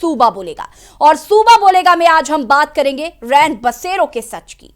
सूबा बोलेगा। और सूबा बोलेगा में आज हम बात करेंगे रैन बसेरों के सच की।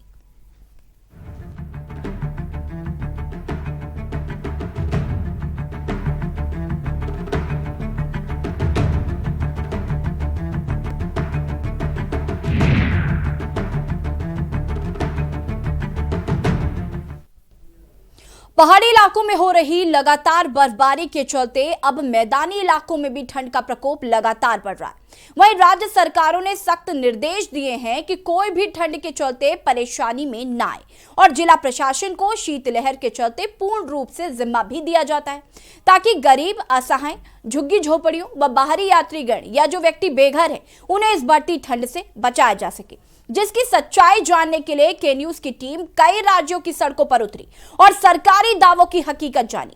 पहाड़ी इलाकों में हो रही लगातार बर्फबारी के चलते अब मैदानी इलाकों में भी ठंड का प्रकोप लगातार बढ़ रहा है। वहीं राज्य सरकारों ने सख्त निर्देश दिए हैं कि कोई भी ठंड के चलते परेशानी में ना आए और जिला प्रशासन को शीतलहर के चलते पूर्ण रूप से जिम्मा भी दिया जाता है ताकि गरीब, असहाय, झुग्गी झोपड़ियों व बाहरी यात्रीगण या जो व्यक्ति बेघर है उन्हें इस बढ़ती ठंड से बचाया जा सके। जिसकी सच्चाई जानने के लिए के न्यूज की टीम कई राज्यों की सड़कों पर उतरी और सरकारी दावों की हकीकत जानी।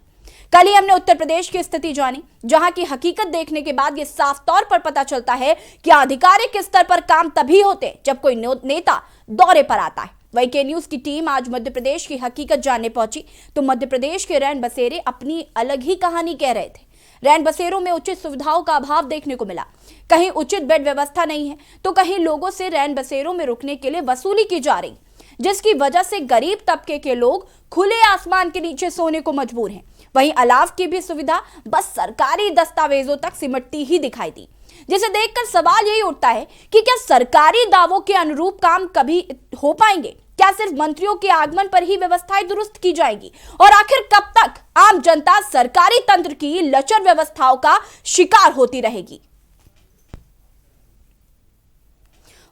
कल ही हमने उत्तर प्रदेश की स्थिति जानी, जहां की हकीकत देखने के बाद यह साफ तौर पर पता चलता है कि आधिकारिक स्तर पर काम तभी होते जब कोई नेता दौरे पर आता है। वही के न्यूज की टीम आज मध्य प्रदेश की हकीकत जानने पहुंची तो मध्य प्रदेश के रैन बसेरे अपनी अलग ही कहानी कह रहे थे। रैन बसेरों में उचित सुविधाओं का अभाव देखने को मिला, कहीं उचित बेड व्यवस्था नहीं है तो कहीं लोगों से रैन बसेरों में रुकने के लिए वसूली की जा रही, जिसकी वजह से गरीब तबके के लोग खुले आसमान के नीचे सोने को मजबूर हैं। वहीं अलाव की भी सुविधा बस सरकारी दस्तावेजों तक सिमटती ही दिखाई दी, जिसे देखकर सवाल यही उठता है कि क्या सरकारी दावों के अनुरूप काम कभी हो पाएंगे? क्या सिर्फ मंत्रियों के आगमन पर ही व्यवस्थाएं दुरुस्त की जाएगी? और आखिर कब तक आम जनता सरकारी तंत्र की लचर व्यवस्थाओं का शिकार होती रहेगी?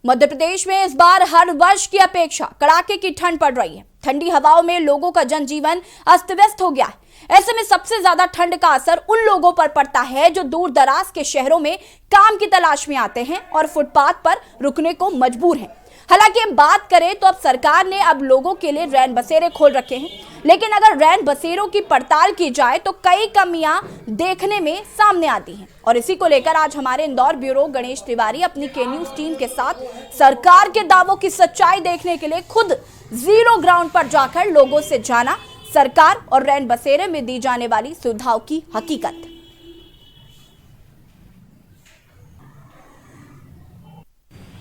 मध्य प्रदेश में इस बार हर वर्ष की अपेक्षा कड़ाके की ठंड पड़ रही है। ठंडी हवाओं में लोगों का जनजीवन अस्त व्यस्त हो गया है। ऐसे में सबसे ज्यादा ठंड का असर उन लोगों पर पड़ता है जो दूर दराज के शहरों में काम की तलाश में आते हैं और फुटपाथ पर रुकने को मजबूर हैं। हालांकि हम बात करें तो अब सरकार ने अब लोगों के लिए रैन बसेरे खोल रखे हैं, लेकिन अगर रैन बसेरों की पड़ताल की जाए तो कई कमियां देखने में सामने आती हैं। और इसी को लेकर आज हमारे इंदौर ब्यूरो गणेश तिवारी अपनी के न्यूज टीम के साथ सरकार के दावों की सच्चाई देखने के लिए खुद जीरो ग्राउंड पर जाकर लोगों से जाना सरकार और रैन बसेरे में दी जाने वाली सुविधाओं की हकीकत।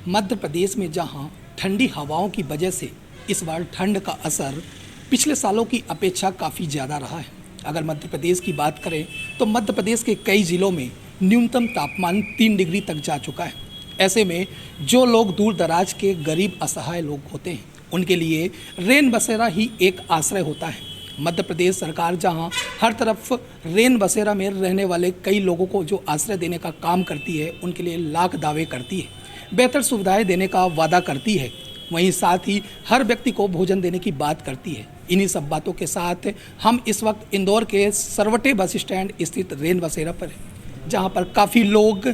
मध्य प्रदेश में जहां ठंडी हवाओं की वजह से इस बार ठंड का असर पिछले सालों की अपेक्षा काफ़ी ज़्यादा रहा है। अगर मध्य प्रदेश की बात करें तो मध्य प्रदेश के कई ज़िलों में न्यूनतम तापमान 3 डिग्री तक जा चुका है। ऐसे में जो लोग दूर दराज के गरीब असहाय लोग होते हैं उनके लिए रैन बसेरा ही एक आश्रय होता है। मध्य प्रदेश सरकार जहां हर तरफ रैन बसेरा में रहने वाले कई लोगों को जो आश्रय देने का काम करती है, उनके लिए लाख दावे करती है, बेहतर सुविधाएं देने का वादा करती है, वहीं साथ ही हर व्यक्ति को भोजन देने की बात करती है। इन्हीं सब बातों के साथ हम इस वक्त इंदौर के सरवटे बस स्टैंड स्थित रैन बसेरा पर हैं, जहां पर काफ़ी लोग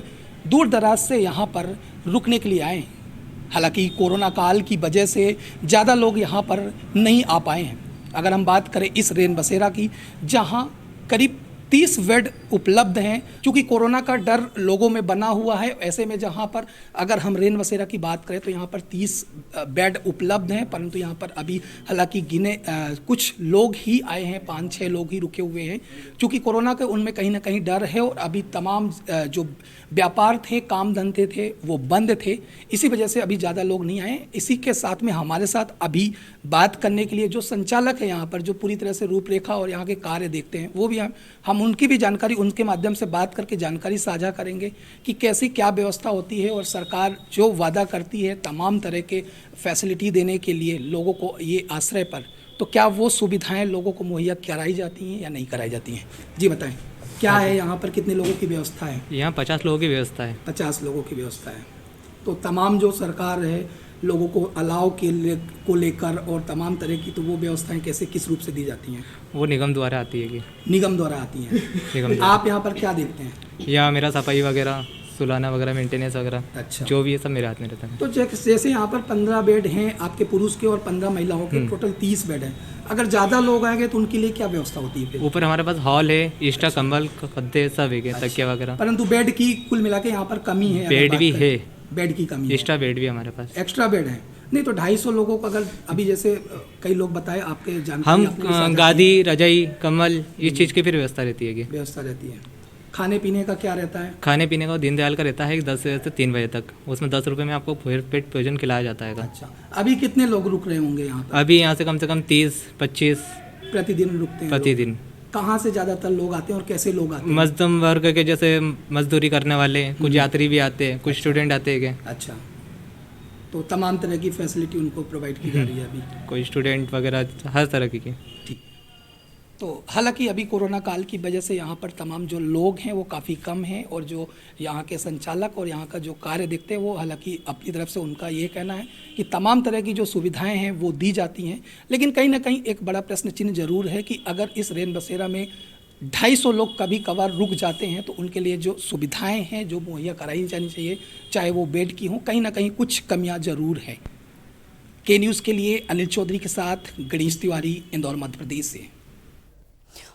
दूर दराज से यहां पर रुकने के लिए आए हैं। हालांकि कोरोना काल की वजह से ज़्यादा लोग यहां पर नहीं आ पाए हैं। अगर हम बात करें इस रैन बसेरा की, जहां करीब 30 बेड उपलब्ध हैं, क्योंकि कोरोना का डर लोगों में बना हुआ है। ऐसे में जहां पर अगर हम रैन बसेरा की बात करें तो यहां पर 30 बेड उपलब्ध हैं, परंतु यहां पर अभी हालांकि गिने कुछ लोग ही आए हैं, 5-6 लोग ही रुके हुए हैं, क्योंकि कोरोना के उनमें कहीं ना कहीं डर है और अभी तमाम जो व्यापार थे, काम धंधे थे, वो बंद थे। इसी वजह से अभी ज़्यादा लोग नहीं आए। इसी के साथ में हमारे साथ अभी बात करने के लिए जो संचालक है यहाँ पर, जो पूरी तरह से रूपरेखा और यहाँ के कार्य देखते हैं, वो भी हम उनकी भी जानकारी, उनके माध्यम से बात करके जानकारी साझा करेंगे कि कैसी क्या व्यवस्था होती है और सरकार जो वादा करती है तमाम तरह के फैसिलिटी देने के लिए लोगों को ये आश्रय पर, तो क्या वो सुविधाएं लोगों को मुहैया कराई जाती हैं या नहीं कराई जाती हैं। जी बताएं, क्या है यहाँ पर, कितने लोगों की व्यवस्था है? यहाँ 50 लोगों की व्यवस्था है। 50 लोगों की व्यवस्था है। तो तमाम जो सरकार है लोगों को अलाव को लेकर और तमाम तरह की, तो वो व्यवस्थाएं कैसे किस रूप से दी जाती हैं? वो निगम द्वारा आती है कि निगम द्वारा आती हैं। निगम आप यहाँ पर क्या देखते हैं? यहाँ मेरा सफाई वगैरह, सुलाना वगैरह, मेंटेनेंस वगैरह, अच्छा, जो भी है सब मेरे हाथ में रहता है। तो जैसे यहाँ पर 15 बेड हैं आपके पुरुष के और 15 महिलाओं के, टोटल 30 बेड हैं। अगर ज़्यादा लोग आएंगे तो उनके लिए क्या व्यवस्था होती है? ऊपर हमारे पास हॉल है, एक्स्ट्रा कंबल, गद्दे सब है, तकिया वगैरह। परंतु बेड की कुल मिला के यहाँ पर कमी है। बेड भी है, बेड की कमी, एक्स्ट्रा बेड भी हमारे पास, एक्स्ट्रा बेड है। नहीं तो 250 लोगों को अगर अभी जैसे कई लोग बताए आपके जानकारी, हम गादी, रजाई, कम्बल, इस चीज़ की फिर व्यवस्था रहती है। व्यवस्था रहती है। खाने पीने का क्या रहता है? खाने पीने का दीनदयाल का रहता है 10 से 3 बजे तक। उसमें 10 रुपये में आपको पेट भोजन खिलाया जाता है। अच्छा, अभी कितने लोग रुक रहे होंगे यहाँ पर? अभी यहाँ से कम 30-25 प्रतिदिन रुकते हैं लोग? प्रतिदिन। कहाँ से ज़्यादातर लोग आते हैं और कैसे लोग आते हैं? मध्यम वर्ग के, जैसे मजदूरी करने वाले, कुछ यात्री भी आते हैं, कुछ स्टूडेंट आते हैं। अच्छा, तो तमाम तरह की फैसिलिटी उनको प्रोवाइड की जा रही है अभी? कोई स्टूडेंट वगैरह हर तरह की। ठीक। तो हालांकि अभी कोरोना काल की वजह से यहाँ पर तमाम जो लोग हैं वो काफ़ी कम हैं, और जो यहाँ के संचालक और यहाँ का जो कार्य देखते हैं वो हालांकि अपनी तरफ से उनका ये कहना है कि तमाम तरह की जो सुविधाएं हैं वो दी जाती हैं। लेकिन कहीं ना कहीं एक बड़ा प्रश्न चिन्ह जरूर है कि अगर इस रेन बसेरा में 250 लोग कभी कभार रुक जाते हैं तो उनके लिए जो सुविधाएँ हैं जो मुहैया कराई जानी चाहिए, चाहे वो बेड की हों, कहीं ना कहीं कुछ कमियाँ ज़रूर हैं। के न्यूज़ के लिए अनिल चौधरी के साथ गणेश तिवारी, इंदौर, मध्य प्रदेश से।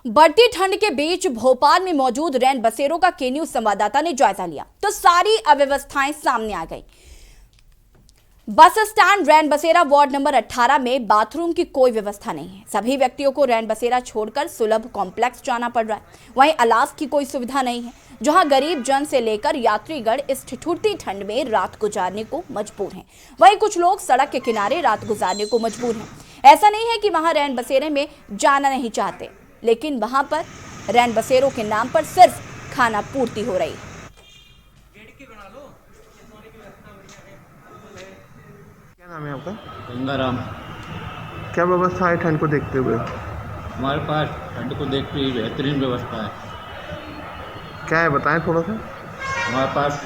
बढ़ती ठंड के बीच भोपाल में मौजूद रैन बसेरों का के न्यूज़ संवाददाता ने जायजा लिया तो सारी अव्यवस्थाएं सामने आ गई। बस स्टैंड रैन बसेरा वार्ड नंबर 18 में बाथरूम की कोई व्यवस्था नहीं है। सभी व्यक्तियों को रैन बसेरा छोड़कर सुलभ कॉम्प्लेक्स जाना पड़ रहा है। वहीं अलाव की कोई सुविधा नहीं है, जहां गरीब जन से लेकर यात्रीगण इस ठिठुरती ठंड में रात गुजारने को मजबूर हैं। वहीं कुछ लोग सड़क के किनारे रात गुजारने को मजबूर हैं। ऐसा नहीं है कि वहां रैन बसेरे में जाना नहीं चाहते, लेकिन वहां पर रैन बसेरों के नाम पर सिर्फ खाना पूर्ति हो रही है। क्या नाम है आपका? गंगाराम। क्या व्यवस्था है ठंड को देखते हुए? हमारे पास ठंड को देखते हुए बेहतरीन व्यवस्था है। क्या है बताएं थोड़ा सा। हमारे पास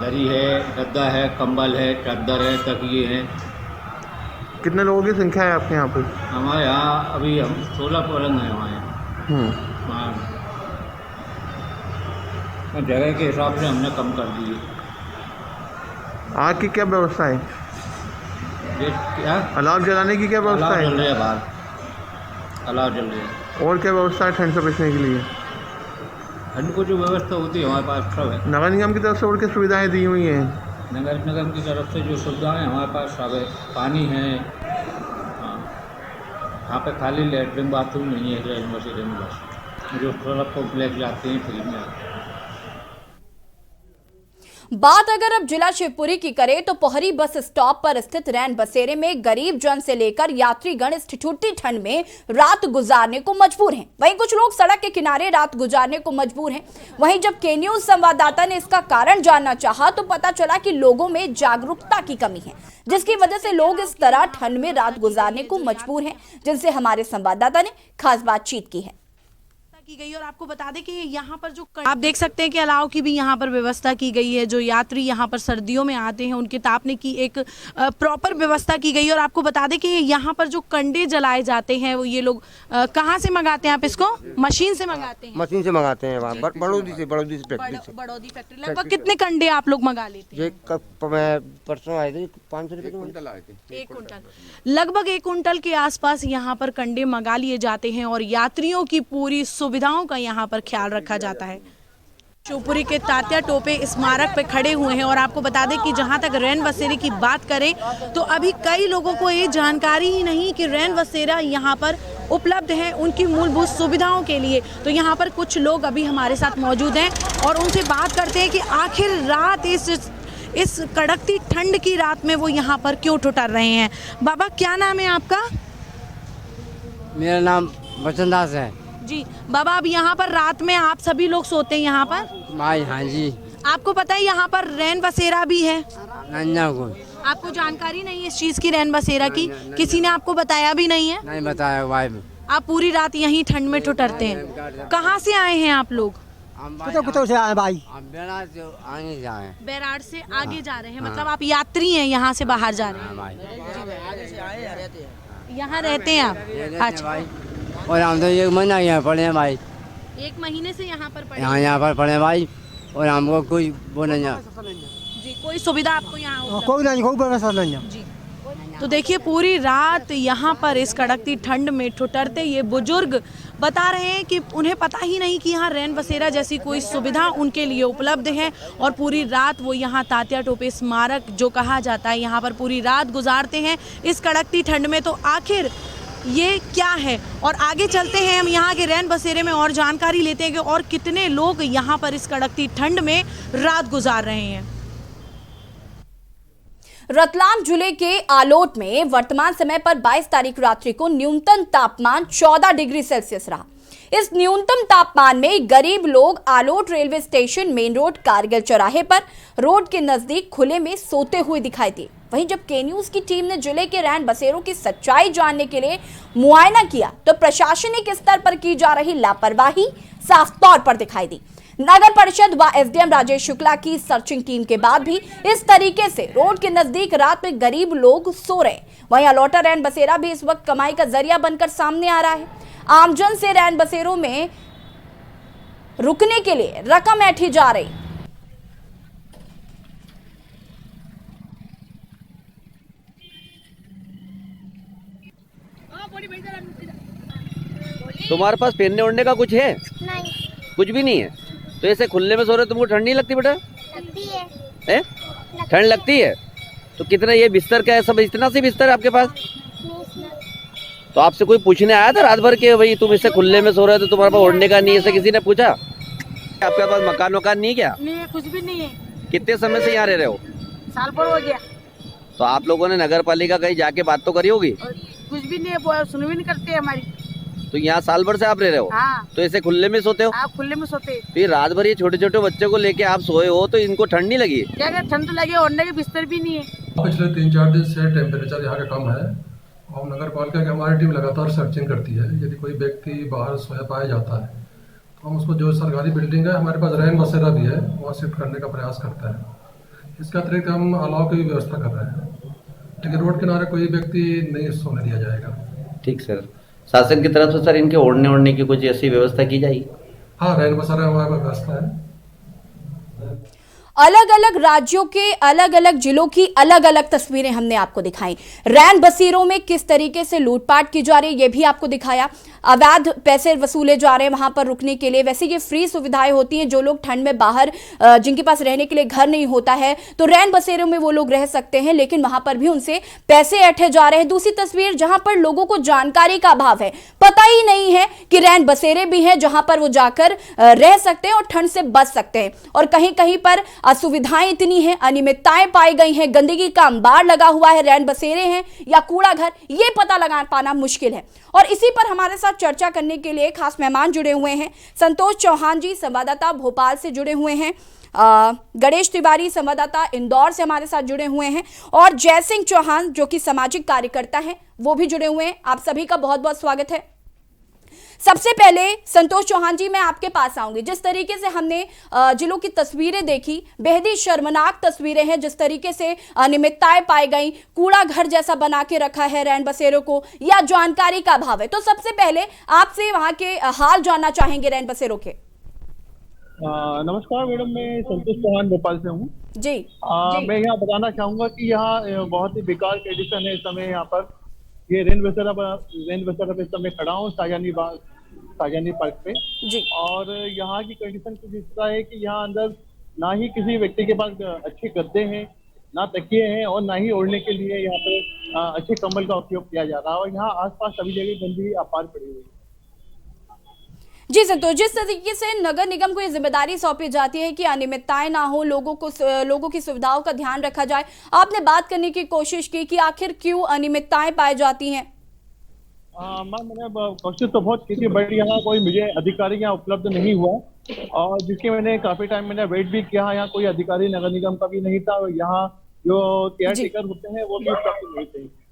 दरी है, गद्दा है, कंबल है, चादर है, तकिए हैं। कितने लोगों की संख्या है आपके यहाँ पे? हमारे यहाँ अभी हम 16 पलंग हैं हमारे यहाँ। हाँ, जगह के हिसाब से हमने कम कर दिए। आग की क्या व्यवस्था है? ये क्या? अलाव जलाने की क्या व्यवस्था अलाव है? जल रही है बाहर, अलाव जल रही है। और क्या व्यवस्था है ठंड से बचने के लिए? ठंड को जो व्यवस्था होती है हमारे पास सब है। नगर निगम की तरफ से और क्या सुविधाएं दी हुई हैं? नगर निगम की तरफ से जो सुविधाएं हमारे पास सब है। पानी है, हाँ, यहाँ पे खाली लेटरिन बाथरूम नहीं है रैन बसेरे में, बस जो सड़क कॉम्प्लेक्स जाते हैं फ्री में। बात अगर अब जिला शिवपुरी की करें तो पोहरी बस स्टॉप पर स्थित रैन बसेरे में गरीब जन से लेकर यात्रीगण इस ठिठुरती ठंड में रात गुजारने को मजबूर हैं। वहीं कुछ लोग सड़क के किनारे रात गुजारने को मजबूर हैं। वहीं जब के न्यूज़ संवाददाता ने इसका कारण जानना चाहा तो पता चला कि लोगों में जागरूकता की कमी है, जिसकी वजह से लोग इस तरह ठंड में रात गुजारने को मजबूर हैं, जिनसे हमारे संवाददाता ने खास बातचीत की है। की गई। और आपको बता दें कि यहाँ पर जो आप देख सकते हैं कि अलाव की भी यहाँ पर व्यवस्था की गई है। जो यात्री यहाँ पर सर्दियों में आते हैं उनके तापने की एक प्रॉपर व्यवस्था की गई है। और आपको बता दें कि यहाँ पर जो कंडे जलाए जाते हैं वो ये लोग कहाँ से मंगाते हैं? आप इसको मशीन से मंगाते हैं? मशीन से मंगाते हैं, वहाँ बड़ौदी से बड़ौदी फैक्ट्री। लगभग कितने कंडे आप लोग मंगा लेते हैं? ये परसों आए थे 500 रुपये कुंटल आए थे। 1 कुंटल, लगभग 1 कुंटल के आसपास यहाँ पर कंडे मंगा लिए जाते हैं और यात्रियों की पूरी सुविधाओं का यहाँ पर ख्याल रखा जाता है। शिवपुरी के तात्या टोपे स्मारक पे खड़े हुए हैं और आपको बता दें कि जहाँ तक रैन बसेरे की बात करें तो अभी कई लोगों को ये जानकारी ही नहीं कि रैन बसेरा यहाँ पर उपलब्ध है उनकी मूलभूत सुविधाओं के लिए। तो यहाँ पर कुछ लोग अभी हमारे साथ मौजूद हैं और उनसे बात करते हैं कि आखिर रात इस कड़कती ठंड की रात में वो यहाँ पर क्यों ठुठर रहे हैं। बाबा क्या नाम है आपका? मेरा नाम वचनदास है जी। बाबा अब यहाँ पर रात में आप सभी लोग सोते हैं यहाँ पर? माई, हाँ जी। आपको पता है यहाँ पर रैन बसेरा भी है? नन्ना को आपको जानकारी नहीं है इस चीज की, रैन बसेरा की? किसी ने आपको बताया भी नहीं है? नहीं बताया भाई। आप पूरी रात यहीं ठंड में ठुठरते हैं। कहाँ से आए हैं आप लोग? कुतो से आए भाई। बैराड़ से आगे जा रहे हैं। बैराड़ से आगे जा रहे हैं, मतलब आप यात्री हैं, यहाँ से बाहर जा रहे हैं? यहाँ रहते हैं आप? अच्छा। और हम तो 1 महीना यहाँ पढ़े हैं भाई। 1 महीने से यहाँ पर पढ़े? यहाँ पर पढ़े भाई और हमको कोई वो नहीं है जी। कोई सुविधा आपको यहाँ? कोई नहीं, कोई व्यवस्था नहीं है जी। तो देखिए पूरी रात यहाँ पर इस कड़कती ठंड में ठुठरते ये बुजुर्ग बता रहे हैं कि उन्हें पता ही नहीं कि यहाँ रैन बसेरा जैसी कोई सुविधा उनके लिए उपलब्ध है और पूरी रात वो यहाँ तात्या टोपे स्मारक जो कहा जाता है यहाँ पर पूरी रात गुजारते हैं इस कड़कती ठंड में। तो आखिर ये क्या है, और आगे चलते हैं हम यहाँ के रैन बसेरे में और जानकारी लेते हैं कि और कितने लोग यहाँ पर इस कड़कती ठंड में रात गुजार रहे हैं। रतलाम जिले के आलोट में वर्तमान समय पर 22 तारीख रात्रि को न्यूनतम तापमान 14 डिग्री सेल्सियस रहा। इस न्यूनतम तापमान में गरीब लोग Alot railway station main road Kargil चौराहे पर रोड के नजदीक खुले में सोते हुए दिखाई दिए। वहीं जब के न्यूज की टीम ने जिले के रैन बसेरों की सच्चाई जानने के लिए मुआयना किया तो प्रशासनिक स्तर पर की जा रही लापरवाही साफ तौर पर दिखाई दी। नगर परिषद व एसडीएम राजेश शुक्ला की सर्चिंग टीम के बाद भी इस तरीके से रोड के नजदीक रात में गरीब लोग सो रहे। वहीं अलोटा रैन बसेरा भी इस वक्त कमाई का जरिया बनकर सामने आ रहा है। आमजन से रैन बसेरों में रुकने के लिए रकम ऐंठी जा रही। तुम्हारे पास पहनने ओढ़ने का कुछ है? नहीं, कुछ भी नहीं है। तो ऐसे खुले में सो रहे, तुमको ठंड नहीं लगती बेटा? लगती है। ठंड लगती है? तो कितना ये बिस्तर क्या है, सब इतना सी बिस्तर है आपके पास? तो आपसे कोई पूछने आया था रात भर के भाई तुम इससे खुले में सो रहे हो तो तुम्हारे पास ओढ़ने का नहीं है, ऐसे किसी ने पूछा? आपके पास मकान वकान नहीं क्या? नहीं, कुछ भी नहीं है। कितने समय से यहाँ रह रहे हो? साल भर हो गया। तो आप लोगों ने नगर पालिका कहीं जाके बात तो करी होगी? कुछ भी नहीं है, सुन भी नहीं करते हमारी। तो यहाँ साल भर से आप रह रहे हो? हाँ। तो ऐसे खुले में सोते हो? आप खुले में सोते। तो ये रात भर ये छोटे छोटे बच्चे को लेके आप सोए हो तो इनको ठंड नहीं लगी? क्या ठंड तो लगे, ओढ़ने के बिस्तर भी नहीं है। पिछले 3-4 दिन से टेम्परेचर यहाँ का कम है और नगर पालिका की हमारी टीम लगातार सर्चिंग करती है। यदि कोई व्यक्ति बाहर सोया पाया जाता है तो हम उसको, जो सरकारी बिल्डिंग है हमारे पास रैन बसेरा भी है, वहाँ शिफ्ट करने का प्रयास करते हैं। इसके अतिरिक्त हम अलाव की भी व्यवस्था कर रहे हैं, लेकिन रोड किनारे कोई व्यक्ति नहीं सोने दिया जाएगा। ठीक सर। शासन की तरफ से सर इनके ओढ़ने की कुछ ऐसी व्यवस्था की जाएगी? हाँ, रैन बसेरा हमारे पास व्यवस्था है। अलग अलग राज्यों के अलग अलग जिलों की अलग अलग तस्वीरें हमने आपको दिखाई। रैन बसेरों में किस तरीके से लूटपाट की जा रही है ये भी आपको दिखाया। अवैध पैसे वसूले जा रहे हैं वहां पर रुकने के लिए। वैसे ये फ्री सुविधाएं होती हैं, जो लोग ठंड में बाहर जिनके पास रहने के लिए घर नहीं होता है तो रैन बसेरों में वो लोग रह सकते हैं, लेकिन वहां पर भी उनसे पैसे ऐंठे जा रहे हैं। दूसरी तस्वीर जहां पर लोगों को जानकारी का अभाव है, पता ही नहीं है कि रैन बसेरे भी हैं जहां पर वो जाकर रह सकते हैं और ठंड से बच सकते हैं। और कहीं कहीं पर असुविधाएं इतनी हैं, अनियमितताएं पाई गई हैं, गंदगी का अंबार लगा हुआ है, रैन बसेरे हैं या कूड़ा घर, ये पता लगा पाना मुश्किल है। और इसी पर हमारे साथ चर्चा करने के लिए खास मेहमान जुड़े हुए हैं। संतोष चौहान जी संवाददाता भोपाल से जुड़े हुए हैं, गणेश तिवारी संवाददाता इंदौर से हमारे साथ जुड़े हुए हैं, और जयसिंह चौहान जो कि सामाजिक कार्यकर्ता हैं वो भी जुड़े हुए हैं। आप सभी का बहुत बहुत स्वागत है। सबसे पहले संतोष चौहान जी, मैं आपके पास आऊंगी। जिस तरीके से हमने जिलों की तस्वीरें देखी, बेहद ही शर्मनाक तस्वीरें हैं। जिस तरीके से अनियमितताएं पाई गई, कूड़ा घर जैसा बना के रखा है रैन बसेरों को, या जानकारी का अभाव है। तो सबसे पहले आपसे वहां के हाल जानना चाहेंगे रैन बसेरों के। नमस्कार मैडम, मैं संतोष चौहान भोपाल से हूँ जी। मैं यहाँ बताना चाहूंगा कि यहाँ बहुत ही बेकार कंडीशन है इस समय। यहाँ पर ये रैन बसेरा पे इस समय खड़ा हूँ साजानी पार्क पे जी। और यहाँ की कंडीशन कुछ इस तरह है कि यहाँ अंदर ना ही किसी व्यक्ति के पास अच्छे गद्दे हैं, ना तकिए हैं, और ना ही ओढ़ने के लिए यहाँ पे अच्छे कंबल का उपयोग किया जा रहा है। और यहाँ आसपास सभी जगह गंदगी अपार पड़ी हुई है। जी संतोष, जिस तरीके से नगर निगम को ये जिम्मेदारी सौंपी जाती है कि अनियमितताएं ना हो, लोगों की सुविधाओं का ध्यान रखा जाए, आपने बात करने की कोशिश की कि आखिर क्यों अनियमितताएं पाई जाती हैं? मैम, मैंने कोशिश तो बहुत की थी, बट यहाँ कोई मुझे अधिकारी यहाँ उपलब्ध नहीं हुआ, और जिसके मैंने काफी टाइम मैंने वेट भी किया। यहाँ कोई अधिकारी नगर निगम का भी नहीं था, और यहाँ जो केयर टेकर होते हैं वो भी उपलब्ध नहीं थे।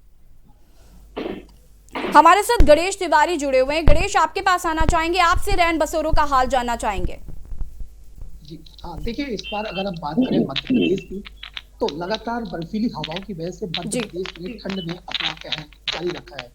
हमारे साथ गणेश तिवारी जुड़े हुए हैं। गणेश, आपके पास आना चाहेंगे, आपसे रैन बसेरों का हाल जानना चाहेंगे। जी हाँ, देखिए इस बार अगर हम बात करें मध्य प्रदेश की, तो लगातार बर्फीली हवाओं की वजह से मध्य प्रदेश ने ठंड में अपना कहर जारी रखा है।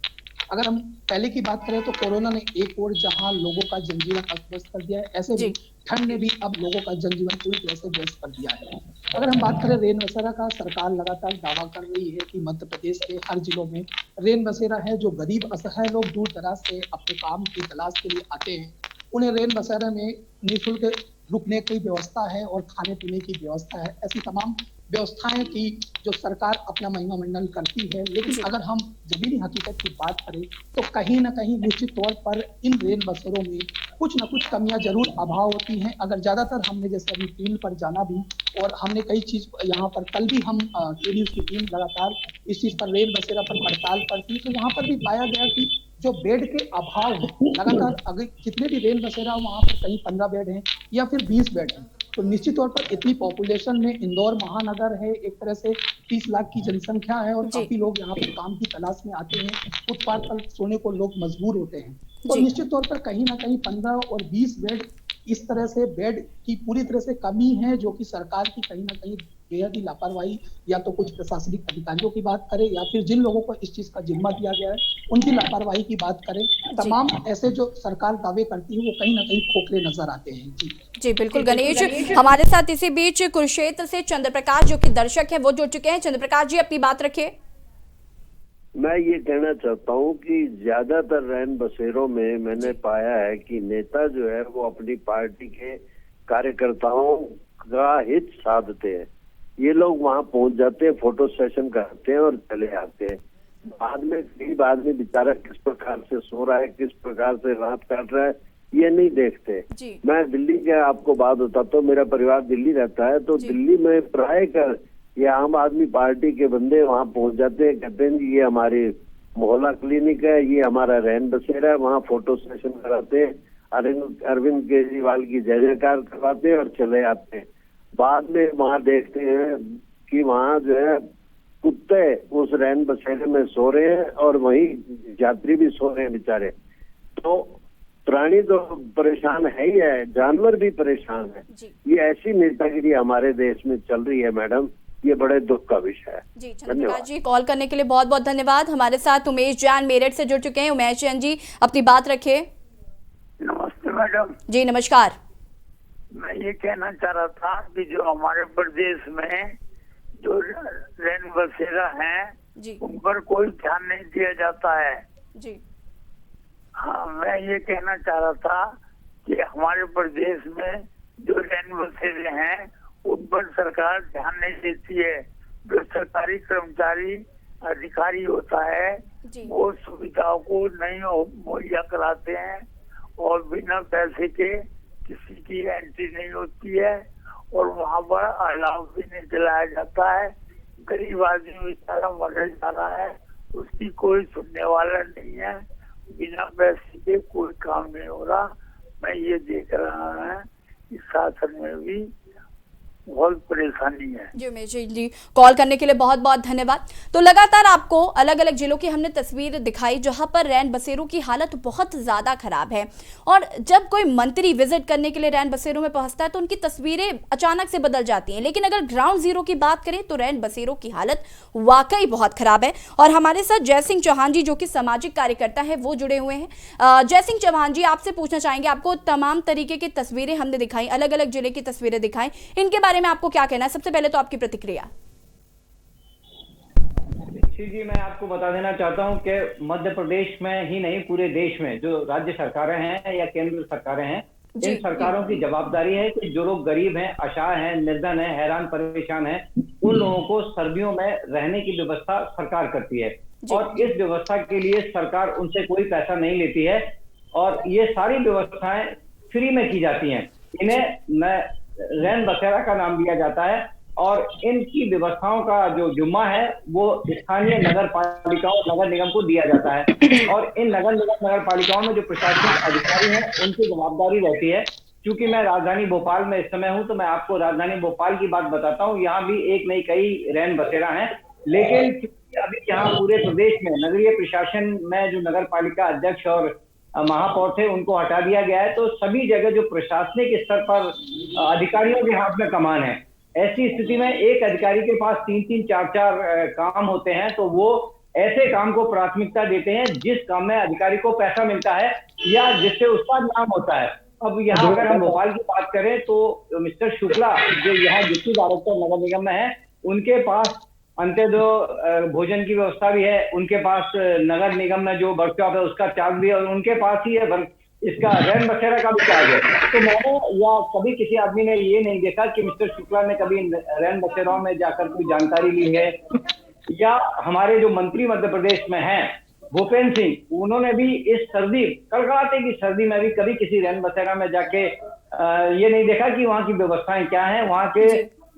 अगर हम पहले की बात करें तो कोरोना ने एक और जहां लोगों का जनजीवन अस्त-व्यस्त कर दिया है, ऐसे भी ठंड ने भी अब लोगों का जनजीवन पूरी तरह से व्यस्त कर दिया है। अगर हम बात करें रैन बसेरा का, सरकार लगातार दावा कर रही है कि मध्य प्रदेश के हर जिलों में रैन बसेरा है। जो गरीब असहाय लोग दूर दराज से अपने काम की तलाश के लिए आते हैं, उन्हें रैन बसेरा में निःशुल्क रुकने की व्यवस्था है और खाने पीने की व्यवस्था है। ऐसी तमाम व्यवस्थाएं की जो सरकार अपना महिमा मंडन करती है। लेकिन अगर हम जमीनी हकीकत की बात करें तो कहीं ना कहीं निश्चित तौर पर इन रेल बसेरों में कुछ न कुछ कमियां जरूर अभाव होती हैं। अगर ज्यादातर हमने जैसे अभी फील्ड पर जाना भी और हमने कई चीज यहाँ पर कल भी हम न्यूज की टीम लगातार इस चीज पर रेल बसेरा पर हड़ताल पर थी, तो यहाँ पर भी पाया गया कि जो बेड के अभाव है लगातार, अगर जितने भी रेल बसेरा वहाँ पर कहीं 15 बेड हैं या फिर 20 बेड हैं, तो निश्चित तौर पर इतनी पॉपुलेशन में इंदौर महानगर है, एक तरह से 30 लाख की जनसंख्या है और काफी लोग यहाँ पर काम की तलाश में आते हैं, फुटपाथ पर सोने को लोग मजबूर होते हैं। तो निश्चित तौर पर कहीं ना कहीं 15 और 20 बेड इस तरह से बेड की पूरी तरह से कमी है, जो कि सरकार की कहीं ना कहीं बेहद ही लापरवाही, या तो कुछ प्रशासनिक अधिकारियों की बात करें या फिर जिन लोगों को इस चीज का जिम्मा दिया गया है उनकी लापरवाही की बात करें, तमाम ऐसे जो सरकार दावे करती है वो कहीं ना कहीं खोखले नजर आते हैं। जी बिल्कुल गणेश, हमारे साथ इसी बीच कुरुक्षेत्र से चंद्र प्रकाश जो कि दर्शक है वो जुड़ चुके हैं। चंद्र प्रकाश जी अपनी बात रखिए। मैं ये कहना चाहता हूँ कि ज्यादातर रैन बसेरों में मैंने पाया है कि नेता जो है वो अपनी पार्टी के कार्यकर्ताओं का हित साधते हैं। ये लोग वहां पहुंच जाते हैं, फोटो सेशन करते हैं और चले आते हैं। बाद में गरीब आदमी बेचारा किस प्रकार से सो रहा है, किस प्रकार से रात काट रहा है, ये नहीं देखते। मैं दिल्ली का आपको बात बताता हूँ, मेरा परिवार दिल्ली रहता है, तो दिल्ली में प्राय कर ये आम आदमी पार्टी के बंदे वहां पहुंच जाते हैं, कहते हैं जी ये हमारी मोहल्ला क्लिनिक है, ये हमारा रैन बसेरा है, वहाँ फोटो सेशन कराते हैं, अरविंद केजरीवाल की जय जयकार करवाते हैं और चले आते हैं। बाद में वहाँ देखते हैं कि वहाँ जो है कुत्ते उस रैन बसेरे में सो रहे हैं और वहीं यात्री भी सो रहे हैं बेचारे। तो प्राणी तो परेशान है ही है, जानवर भी परेशान है। ये ऐसी नेतागिरी हमारे देश में चल रही है मैडम, ये बड़े दुख का विषय है। जी चंद्रप्रकाश जी, कॉल करने के लिए बहुत बहुत धन्यवाद। हमारे साथ उमेश जैन मेरठ से जुड़ चुके हैं। उमेश जैन जी अपनी बात रखिए। नमस्ते मैडम। जी नमस्कार। मैं ये कहना चाह रहा था कि जो हमारे प्रदेश में जो रैन बसेरा हैं उन पर कोई ध्यान नहीं दिया जाता है। जी हाँ, मैं ये कहना चाह रहा था कि हमारे प्रदेश में जो रैन बसेरे हैं उन पर सरकार ध्यान नहीं देती है। जो सरकारी कर्मचारी अधिकारी होता है वो सुविधाओं को नहीं मुहैया कराते हैं और बिना पैसे के किसी की एंट्री नहीं होती है और वहाँ पर अलाव भी नहीं चलाया जाता है। गरीब आदमी बेचारा मर जा रहा है, उसकी कोई सुनने वाला नहीं है, बिना पैसे के कोई काम नहीं हो रहा। मैं ये देख रहा है इस शासन में भी बहुत परेशानी है। जी उमेश जी, कॉल करने के लिए बहुत बहुत धन्यवाद। तो लगातार आपको अलग अलग जिलों की हमने तस्वीर दिखाई जहां पर रैन बसेरों की हालत बहुत ज़्यादा खराब है और जब कोई मंत्री विजिट करने के लिए रैन बसेरों में पहुंचता है तो उनकी तस्वीरें अचानक से बदल जाती हैं। लेकिन अगर ग्राउंड जीरो की बात करें तो रैन बसेरों की हालत वाकई बहुत खराब है। और हमारे साथ जय सिंह चौहान जी जो कि सामाजिक कार्यकर्ता है वो जुड़े हुए हैं। जय सिंह चौहान जी, आपसे पूछना चाहेंगे, आपको तमाम तरीके की तस्वीरें हमने दिखाई, अलग अलग जिले की तस्वीरें दिखाई, इनके बारे में आपको क्या कहना है? सबसे पहले तो आपकी प्रतिक्रिया। जी, मैं आपको बता देना चाहता हूं कि मध्य प्रदेश में ही नहीं पूरे देश में जो राज्य सरकारें हैं या केंद्र सरकारें हैं, इन सरकारों की जवाबदारी है कि जो लोग गरीब हैं, असहाय हैं, निर्धन हैं, हैरान परेशान हैं, उन लोगों को सर्दियों में रहने की व्यवस्था सरकार करती है और इस व्यवस्था के लिए सरकार उनसे कोई पैसा नहीं लेती है और ये सारी व्यवस्थाएं फ्री में की जाती हैं। इन्हें रैन बसेरा का नाम दिया जाता है और इनकी व्यवस्थाओं का जो जुम्मा है वो स्थानीय नगर पालिकाओं, नगर निगम को दिया जाता है और इन नगर निगम, नगर पालिकाओं में जो प्रशासनिक अधिकारी हैं उनकी जवाबदारी रहती है। क्योंकि मैं राजधानी भोपाल में इस समय हूं तो मैं आपको राजधानी भोपाल की बात बताता हूं। यहाँ भी एक नहीं कई रैन बसेरा हैं, लेकिन अभी यहाँ पूरे प्रदेश में नगरीय प्रशासन में जो नगर पालिका अध्यक्ष और महापौर थे उनको हटा दिया गया है, तो सभी जगह जो प्रशासनिक स्तर पर अधिकारियों के हाथ में कमान है। ऐसी स्थिति में एक अधिकारी के पास 3-3, 4-4 काम होते हैं तो वो ऐसे काम को प्राथमिकता देते हैं जिस काम में अधिकारी को पैसा मिलता है या जिससे उसका नाम होता है। अब यहाँ अगर हम भोपाल की बात करें तो मिस्टर शुक्ला जो यहाँ डिप्टी डायरेक्टर नगर निगम में है, उनके पास अंत्योदय भोजन की व्यवस्था भी है, उनके पास नगर निगम में जो वर्कशॉप है उसका चार्ज भी है और उनके पास ही इसका रैन बसेरा का भी चार्ज है। तो मैंने या कभी किसी आदमी ने ये नहीं देखा कि मिस्टर शुक्ला ने कभी रैन बसेराओं में जाकर कोई जानकारी ली है, या हमारे जो मंत्री मध्य प्रदेश में हैं भूपेंद्र सिंह, उन्होंने भी इस सर्दी, कड़कड़ाते की सर्दी में भी कभी किसी रैन बसेरा में जाके ये नहीं देखा कि वहाँ की व्यवस्थाएं क्या हैं। वहाँ के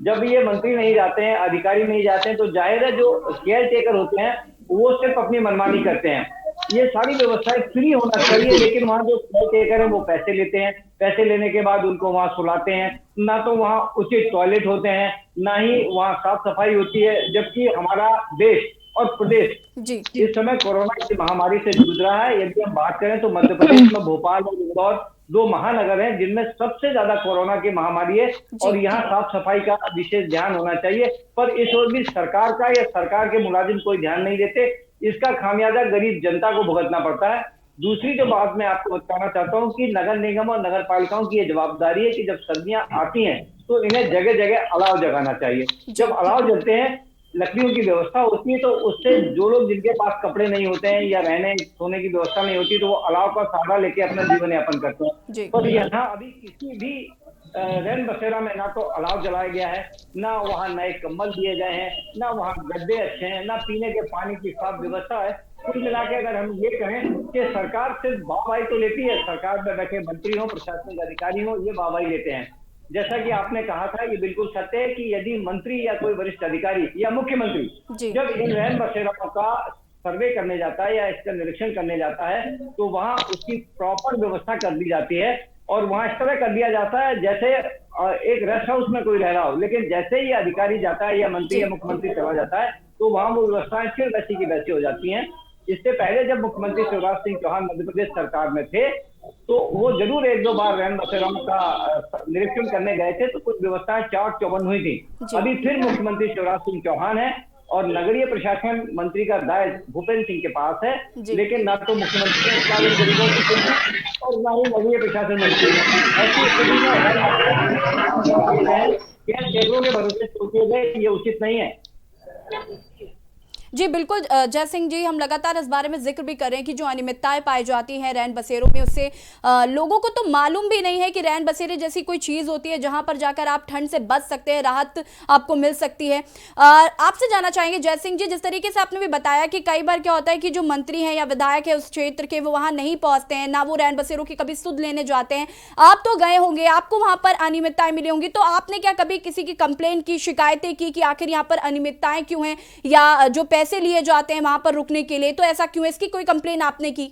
जब ये मंत्री नहीं जाते हैं, अधिकारी नहीं जाते हैं, तो जाहिर है जो केयर टेकर होते हैं वो सिर्फ अपनी मनमानी करते हैं। ये सारी व्यवस्थाएं फ्री होना चाहिए, लेकिन वहाँ जो केयर टेकर है वो पैसे लेते हैं, पैसे लेने के बाद उनको वहाँ सुलाते हैं, ना तो वहाँ उचित टॉयलेट होते हैं, ना ही वहाँ साफ सफाई होती है। जबकि हमारा देश और प्रदेश इस समय कोरोना की महामारी से जूझ रहा है। यदि हम बात करें तो मध्य प्रदेश में भोपाल और इंदौर 2 महानगर हैं जिनमें सबसे ज्यादा कोरोना की महामारी है, और यहाँ साफ सफाई का विशेष ध्यान होना चाहिए। पर इस ओर भी सरकार का या सरकार के मुलाजिम कोई ध्यान नहीं देते। इसका खामियाजा गरीब जनता को भुगतना पड़ता है। दूसरी जो बात मैं आपको बताना चाहता हूँ कि नगर निगम और नगर पालिकाओं की ये जवाबदारी है कि जब सर्दियां आती हैं तो इन्हें जगह जगह अलाव जगाना चाहिए। जब अलाव जलते हैं, लकड़ियों की व्यवस्था होती है, तो उससे जो लोग जिनके पास कपड़े नहीं होते हैं या रहने सोने की व्यवस्था नहीं होती, तो वो अलाव का सहारा लेके अपना जीवन यापन करते हैं। पर यहाँ अभी किसी भी रैन बसेरा में ना तो अलाव जलाया गया है, ना वहाँ नए कंबल दिए गए हैं, ना वहाँ गद्दे अच्छे हैं, ना पीने के पानी की साफ व्यवस्था है। कुल मिला के अगर हम ये कहें कि सरकार सिर्फ वाहवाही तो लेती है, सरकार में बैठे मंत्री हो, प्रशासनिक अधिकारी हो, ये वाहवाही लेते हैं। जैसा कि आपने कहा था, ये बिल्कुल सत्य है कि यदि मंत्री या कोई वरिष्ठ अधिकारी या मुख्यमंत्री जब इन रैन बसेराओं का सर्वे करने जाता है या इसका निरीक्षण करने जाता है, तो वहां उसकी प्रॉपर व्यवस्था कर दी जाती है। और वहां इस तरह कर दिया जाता है जैसे एक रेस्ट हाउस में कोई रह रहा हो, लेकिन जैसे ही अधिकारी जाता है या मंत्री या मुख्यमंत्री चला जाता है, तो वहां वो व्यवस्थाएं फिर वैसी की वैसी हो जाती हैं। इससे पहले जब मुख्यमंत्री शिवराज सिंह चौहान मध्य प्रदेश सरकार में थे, तो वो जरूर 1-2 बार रैन बसेराओं का निरीक्षण करने गए थे, तो कुछ व्यवस्थाएं चाक चौबंद हुई थी। अभी फिर मुख्यमंत्री शिवराज सिंह चौहान है और नगरीय प्रशासन मंत्री का दायित्व भूपेंद्र सिंह के पास है, लेकिन ना तो मुख्यमंत्री और ना ही नगरीय प्रशासन मंत्री। ऐसी स्थिति में केंद्रों के भरोसे छोड़े गए, ये उचित नहीं है। जी बिल्कुल जय सिंह जी, हम लगातार इस बारे में जिक्र भी कर रहे हैं कि जो अनियमितताएं पाई जाती हैं रैन बसेरों में, उससे लोगों को तो मालूम भी नहीं है कि रैन बसेरे जैसी कोई चीज़ होती है जहां पर जाकर आप ठंड से बच सकते हैं, राहत आपको मिल सकती है। आपसे जानना चाहेंगे जय सिंह जी, जिस तरीके से आपने भी बताया कि कई बार क्या होता है कि जो मंत्री हैं या विधायक है उस क्षेत्र के, वो वहाँ नहीं पहुँचते हैं, ना वो रैन बसेरों की कभी सुध लेने जाते हैं। आप तो गए होंगे, आपको वहाँ पर अनियमितताएं मिली होंगी, तो आपने क्या कभी किसी की कंप्लेंट की, शिकायतें की कि आखिर यहाँ पर अनियमितताएं क्यों हैं, या जो पैसे लिए जाते हैं वहां पर रुकने के लिए, तो ऐसा क्यों है? इसकी कोई कंप्लेन आपने की?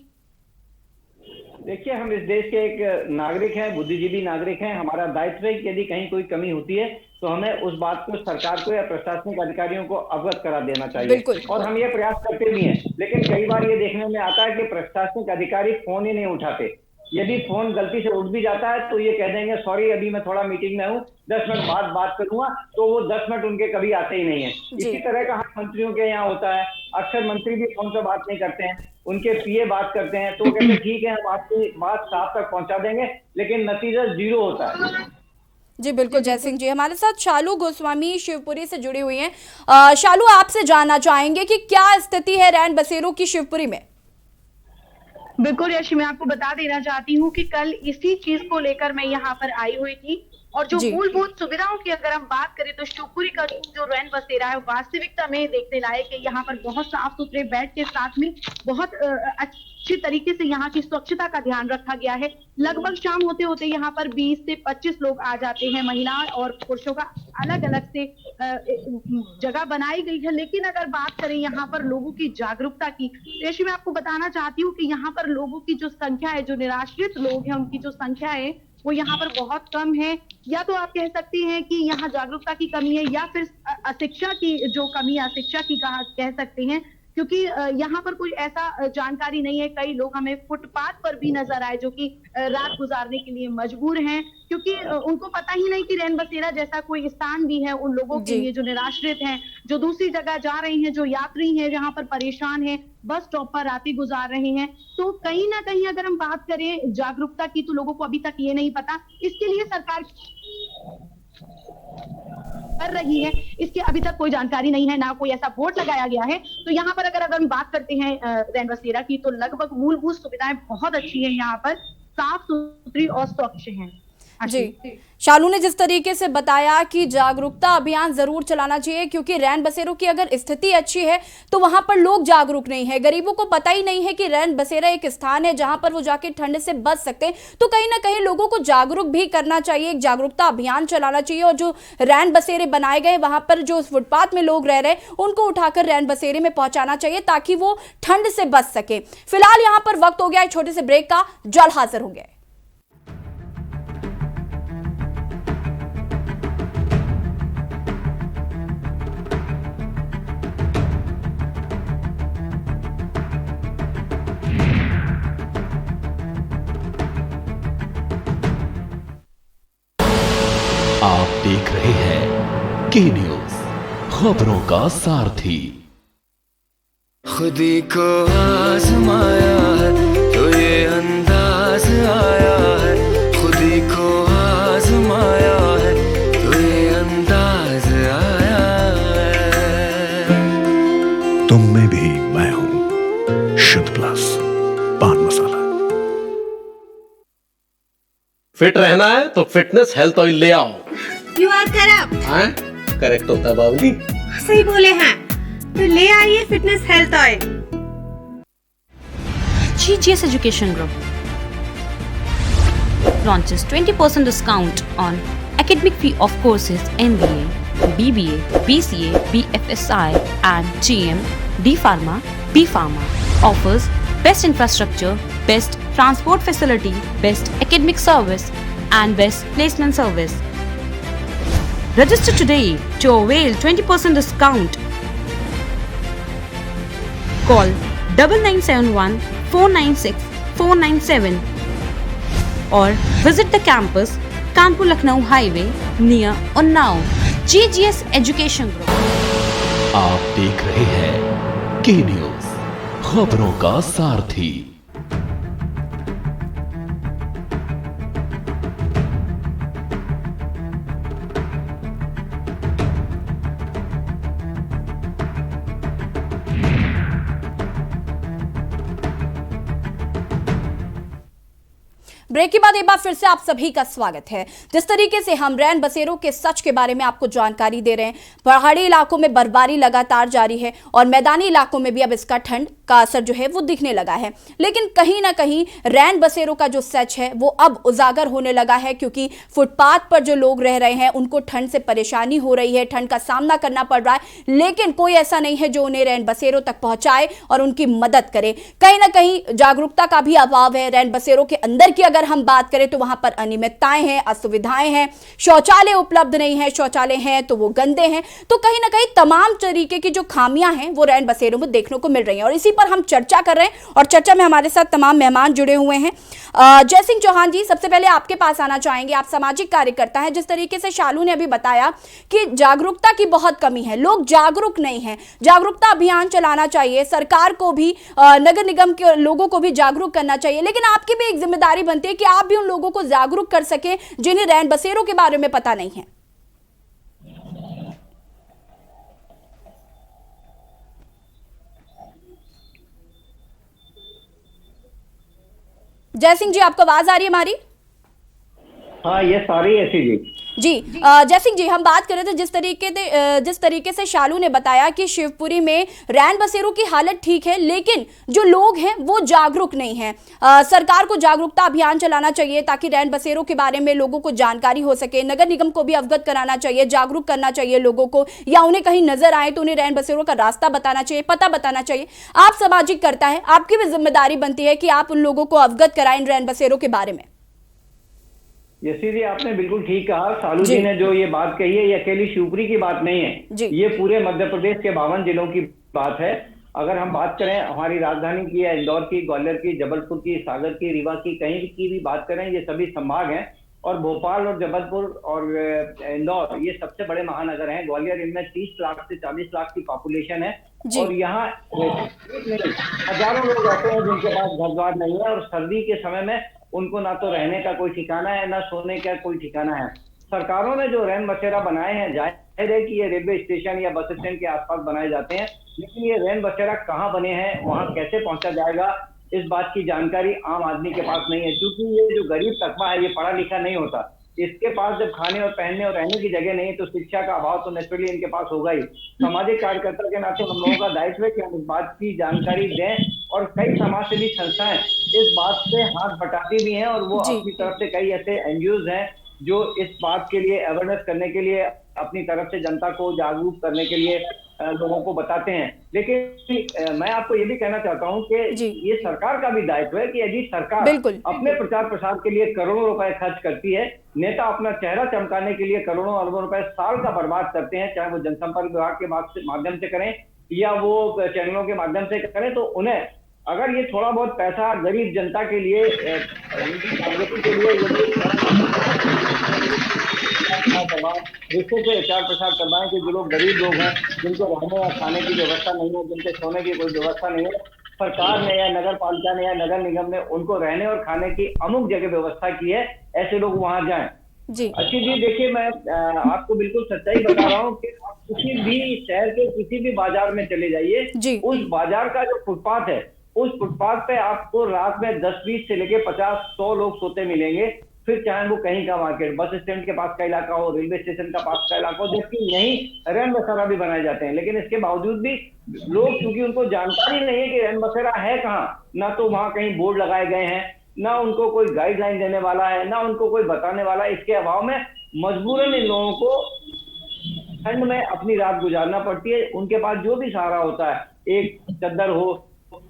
देखिए, हम इस देश के एक नागरिक हैं, बुद्धिजीवी नागरिक हैं। हमारा दायित्व है कि यदि कहीं कोई कमी होती है तो हमें उस बात को सरकार को या प्रशासनिक अधिकारियों को अवगत करा देना चाहिए, और हम ये प्रयास करते भी हैं। लेकिन कई बार ये देखने में आता है कि प्रशासनिक अधिकारी फोन ही नहीं उठाते। यदि फोन गलती से उठ भी जाता है तो ये कह देंगे सॉरी अभी मैं थोड़ा मीटिंग में हूँ, 10 मिनट बाद बात करूंगा, तो वो 10 मिनट उनके कभी आते ही नहीं है। इसी तरह का मंत्रियों के यहाँ होता है, अक्सर मंत्री भी फोन पर बात नहीं करते हैं, उनके पीए बात करते हैं, तो वो कहते हैं ठीक है हम आपकी बात साफ तक पहुंचा देंगे, लेकिन नतीजा 0 होता है। जी बिल्कुल जय सिंह जी, हमारे साथ शालू गोस्वामी शिवपुरी से जुड़ी हुई हैं। शालू, आपसे जानना चाहेंगे कि क्या स्थिति है रैन बसेरों की शिवपुरी में? बिल्कुल यश, मैं आपको बता देना चाहती हूँ कि कल इसी चीज को लेकर मैं यहाँ पर आई हुई थी, और जो मूलभूत सुविधाओं की अगर हम बात करें तो शिवपुरी का जो रैन बसेरा है वास्तविकता में देखने लायक है। यहाँ पर बहुत साफ सुथरे बेड के साथ में बहुत अच्छी तरीके से यहाँ की स्वच्छता का ध्यान रखा गया है। लगभग शाम होते होते यहाँ पर 20 से 25 लोग आ जाते हैं, महिला और पुरुषों का अलग अलग से जगह बनाई गई है। लेकिन अगर बात करें यहाँ पर लोगों की जागरूकता की, जैसे मैं आपको बताना चाहती हूँ कि यहाँ पर लोगों की जो संख्या है, जो निराश्रित लोग हैं उनकी जो संख्या है वो यहाँ पर बहुत कम है। या तो आप कह सकते हैं कि यहाँ जागरूकता की कमी है, या फिर अशिक्षा की जो कमी है, अशिक्षा की कह सकते हैं, क्योंकि यहाँ पर कोई ऐसा जानकारी नहीं है। कई लोग हमें फुटपाथ पर भी नजर आए जो कि रात गुजारने के लिए मजबूर हैं, क्योंकि उनको पता ही नहीं कि रैन बसेरा जैसा कोई स्थान भी है उन लोगों के लिए जो निराश्रित हैं, जो दूसरी जगह जा रहे हैं, जो यात्री हैं, जहाँ पर परेशान हैं, बस स्टॉप पर रातें गुजार रहे हैं। तो कहीं ना कहीं अगर हम बात करें जागरूकता की, तो लोगों को अभी तक ये नहीं पता। इसके लिए सरकार कर रही है, इसकी अभी तक कोई जानकारी नहीं है, ना कोई ऐसा बोर्ड लगाया गया है। तो यहाँ पर अगर हम बात करते हैं रैन बसेरा की, तो लगभग मूलभूत सुविधाएं बहुत अच्छी है यहाँ पर। साफ सुथरी और स्वच्छ हैं। जी, शालू ने जिस तरीके से बताया कि जागरूकता अभियान जरूर चलाना चाहिए, क्योंकि रैन बसेरों की अगर स्थिति अच्छी है तो वहां पर लोग जागरूक नहीं है, गरीबों को पता ही नहीं है कि रैन बसेरा एक स्थान है जहां पर वो जाके ठंड से बच सकते हैं। तो कहीं ना कहीं लोगों को जागरूक भी करना चाहिए, एक जागरूकता अभियान चलाना चाहिए, और जो रैन बसेरे बनाए गए वहां पर जो फुटपाथ में लोग रह रहे हैं उनको उठाकर रैन बसेरे में पहुंचाना चाहिए ताकि वो ठंड से बच सके। फिलहाल यहाँ पर वक्त हो गया एक छोटे से ब्रेक का, जल्द हाजिर होंगे। आप देख रहे हैं के न्यूज, खबरों का सारथी। खुदी को आजमाया है तो ये अंदाज आया है, खुदी को आजमाया है तो ये अंदाज आया है। तुम में भी मैं हूं, शुद्ध प्लस पान मसाला। फिट रहना है तो फिटनेस हेल्थ ऑयल ले आओ। You are correct. हाँ, करेक्ट होता है बाबली। सही बोले हैं, तो ले आइए fitness health oil. GGS Education Group launches 20% discount on academic fee of courses MBA, BBA, BCA, BFSI and GM, D Pharma, B Pharma. Offers best infrastructure, best transport facility, best academic service and best placement service. Register today to avail 20% discount. Call 9971 496 497 or visit the campus Kanpur Lucknow Highway near Unnao. GGS Education Group. आप देख रहे हैं के news, खबरों का सारथी। Break के बाद एक बार फिर से आप सभी का स्वागत है। जिस तरीके से हम रैन बसेरों के सच के बारे में आपको जानकारी दे रहे हैं, पहाड़ी इलाकों में बर्फबारी लगातार जारी है और मैदानी इलाकों में भी अब इसका ठंड का असर जो है वो दिखने लगा है। लेकिन कहीं ना कहीं रैन बसेरों का जो सच है वो अब उजागर होने लगा है, क्योंकि फुटपाथ पर जो लोग रह रहे हैं उनको ठंड से परेशानी हो रही है, ठंड का सामना करना पड़ रहा है, लेकिन कोई ऐसा नहीं है जो उन्हें रैन बसेरों तक पहुंचाए और उनकी मदद करे। कहीं ना कहीं जागरूकता का भी अभाव है। रैन बसेरों के अंदर की अगर हम बात करें तो वहां पर अनियमितताएं हैं, असुविधाएं हैं, शौचालय उपलब्ध नहीं है, शौचालय हैं तो वो गंदे हैं। तो कहीं ना कहीं तमाम तरीके की जो खामियां हैं वो रैन बसेरों में देखने को मिल रही हैं और इसी पर हम चर्चा कर रहे हैं। और चर्चा में हमारे साथ तमाम मेहमान जुड़े हुए हैं। जय सिंह चौहान जी, सबसे पहले आपके पास आना चाहेंगे। आप सामाजिक कार्यकर्ता हैं। जिस तरीके से शालू ने अभी बताया कि जागरूकता की बहुत कमी है, लोग जागरूक नहीं है, जागरूकता अभियान चलाना चाहिए, सरकार को भी नगर निगम के लोगों को भी जागरूक करना चाहिए, लेकिन आपकी भी एक जिम्मेदारी बनती है कि आप भी उन लोगों को जागरूक कर सके जिन्हें रैन बसेरों के बारे में पता नहीं है। जय सिंह जी, आपको आवाज आ रही है हमारी? हाँ, ये सारी ऐसी जी। जय सिंह जी, हम बात कर रहे थे जिस तरीके से शालू ने बताया कि शिवपुरी में रैन बसेरों की हालत ठीक है, लेकिन जो लोग हैं वो जागरूक नहीं हैं। सरकार को जागरूकता अभियान चलाना चाहिए ताकि रैन बसेरों के बारे में लोगों को जानकारी हो सके। नगर निगम को भी अवगत कराना चाहिए, जागरूक करना चाहिए लोगों को, या उन्हें कहीं नजर आए तो उन्हें रैन बसेरों का रास्ता बताना चाहिए, पता बताना चाहिए। आप सामाजिक कर्ता है, आपकी भी जिम्मेदारी बनती है कि आप उन लोगों को अवगत कराएं रैन बसेरों के बारे में। यसी जी, आपने बिल्कुल ठीक कहा। सालू जी ने जो ये बात कही है, ये अकेली शिवपुरी की बात नहीं है, ये पूरे मध्य प्रदेश के 52 जिलों की बात है। अगर हम बात करें हमारी राजधानी की या इंदौर की, ग्वालियर की, जबलपुर की, सागर की, रीवा की, कहीं की भी बात करें, ये सभी संभाग हैं। और भोपाल और जबलपुर और इंदौर ये सबसे बड़े महानगर हैं। ग्वालियर इनमें 30 लाख से 40 लाख की पॉपुलेशन है और यहाँ हजारों लोग रहते हैं जिनके पास घर द्वार नहीं है और सर्दी के समय में उनको ना तो रहने का कोई ठिकाना है, ना सोने का कोई ठिकाना है। सरकारों ने जो रैन बसेरा बनाए हैं, जाहिर है कि ये रेलवे स्टेशन या बस स्टैंड के आसपास बनाए जाते हैं, लेकिन ये रैन बसेरा कहाँ बने हैं, वहाँ कैसे पहुंचा जाएगा, इस बात की जानकारी आम आदमी के पास नहीं है, क्योंकि ये जो गरीब तबका है ये पढ़ा लिखा नहीं होता, इसके पास जब खाने और पहनने और रहने की जगह नहीं तो शिक्षा का अभाव तो नेचुरली इनके पास होगा ही। सामाजिक कार्यकर्ता के नाते हम लोगों का दायित्व है कि हम इस बात की जानकारी दें, और कई समाजसेवी संस्थाएं इस बात से हाथ बटाती भी हैं, और वो अपनी तरफ से कई ऐसे एनजीओज हैं जो इस बात के लिए अवेयरनेस करने के लिए अपनी तरफ से जनता को जागरूक करने के लिए लोगों को बताते हैं। लेकिन मैं आपको ये भी कहना चाहता हूं कि ये सरकार का भी दायित्व है कि यदि सरकार अपने प्रचार प्रसार के लिए करोड़ों रुपए खर्च करती है, नेता अपना चेहरा चमकाने के लिए करोड़ों अरबों रुपए साल का बर्बाद करते हैं, चाहे वो जनसंपर्क विभाग के माध्यम से करें या वो चैनलों के माध्यम से करें, तो उन्हें अगर ये थोड़ा बहुत पैसा गरीब जनता के लिए रिश्ते से प्रचार प्रसार करवाएं कि जो लोग गरीब लोग हैं, जिनको रहने या खाने की व्यवस्था नहीं है, जिनके सोने की कोई व्यवस्था नहीं है, सरकार ने या नगर पालिका ने या नगर निगम ने उनको रहने और खाने की अमुक जगह व्यवस्था की है, ऐसे लोग वहां जाएं। अच्छी जी, देखिए मैं आपको बिल्कुल सच्चाई बता रहा हूँ कि आप किसी भी शहर के किसी भी बाजार में चले जाइए, उस बाजार का जो फुटपाथ है, उस फुटपाथ पे आपको रात में 10-20 से लेके 50-100 लोग सोते मिलेंगे। फिर चाहे वो कहीं का मार्केट, बस स्टैंड के पास का इलाका हो, रेलवे स्टेशन का पास का इलाका हो, जबकि यहीं रैन बसेरा भी बनाए जाते हैं। लेकिन इसके बावजूद भी लोग, क्योंकि उनको जानकारी नहीं है कि रैन बसेरा है कहाँ, ना तो वहां कहीं बोर्ड लगाए गए हैं, ना उनको कोई गाइडलाइन देने वाला है, ना उनको कोई बताने वाला है। इसके अभाव में मजबूरन इन लोगों को ठंड में अपनी रात गुजारना पड़ती है। उनके पास जो भी सहारा होता है, एक चद्दर हो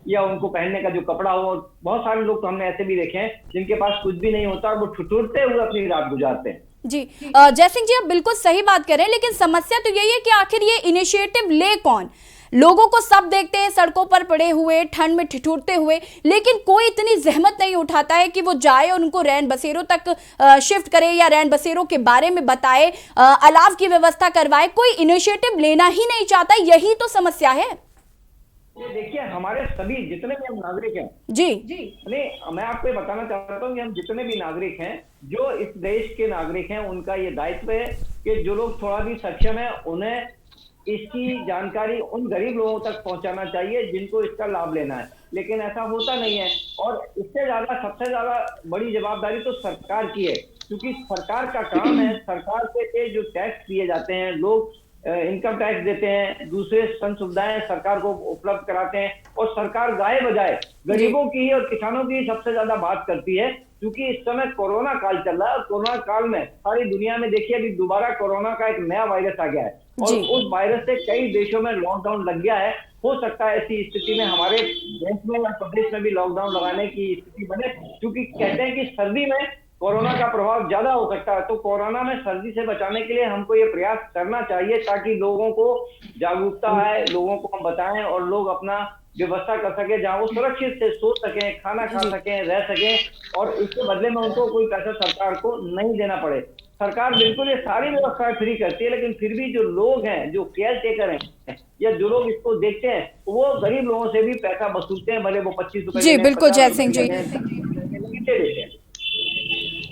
या उनको पहनने का जो कपड़ा हो, बहुत सारे लोग तो हमने ऐसे भी देखे हैं जिनके पास कुछ भी नहीं होता, वो ठिठुरते हुए अपनी रात गुजारते हैं। जी जयसिंह जी, आप बिल्कुल सही बात कर रहे हैं, लेकिन समस्या तो यही है कि आखिर ये इनिशिएटिव ले कौन? लोगों को सब देखते हैं सड़कों पर पड़े हुए, ठंड में ठिठुरते हुए, लेकिन कोई इतनी जहमत नहीं उठाता है कि वो जाए और उनको रैन बसेरों तक शिफ्ट करे या रैन बसेरों के बारे में बताए, अलाव की व्यवस्था करवाए। कोई इनिशिएटिव लेना ही नहीं चाहता, यही तो समस्या है। देखिए, हमारे सभी जितने भी हम नागरिक हैं नहीं, मैं आपको ये बताना चाहता हूँ कि हम जितने भी नागरिक हैं, जो इस देश के नागरिक हैं, उनका ये दायित्व है कि जो लोग थोड़ा भी सक्षम है उन्हें इसकी जानकारी उन गरीब लोगों तक पहुंचाना चाहिए जिनको इसका लाभ लेना है। लेकिन ऐसा होता नहीं है, और इससे ज्यादा सबसे ज्यादा बड़ी जवाबदारी तो सरकार की है, क्योंकि सरकार का काम है, सरकार से जो टैक्स दिए जाते हैं, लोग इनकम टैक्स देते हैं, दूसरे संघ सुविधाएं सरकार को उपलब्ध कराते हैं, और सरकार गाए बजाए गरीबों की और किसानों की सबसे ज्यादा बात करती है। क्योंकि इस समय कोरोना काल चल रहा है, और कोरोना काल में सारी दुनिया में देखिए अभी दोबारा कोरोना का एक नया वायरस आ गया है, और उस वायरस से कई देशों में लॉकडाउन लग गया है। हो सकता है ऐसी स्थिति में हमारे देश में या प्रदेश में भी लॉकडाउन लगाने की स्थिति बने, क्योंकि कहते हैं कि सर्दी में कोरोना का प्रभाव ज्यादा हो सकता है। तो कोरोना में सर्दी से बचाने के लिए हमको ये प्रयास करना चाहिए, ताकि लोगों को जागरूकता है, लोगों को हम बताएं और लोग अपना व्यवस्था कर सके, जहाँ वो सुरक्षित से सो सकें, खाना खा सकें, रह सकें, और इसके बदले में उनको कोई पैसा सरकार को नहीं देना पड़े। सरकार बिल्कुल ये सारी व्यवस्थाएं फ्री करती है, लेकिन फिर भी जो लोग हैं, जो केयर टेकर हैं या जो लोग इसको देखते हैं, वो गरीब लोगों से भी पैसा वसूलते हैं, भले वो 25 रुपए। जी बिल्कुल जयसिंह जी,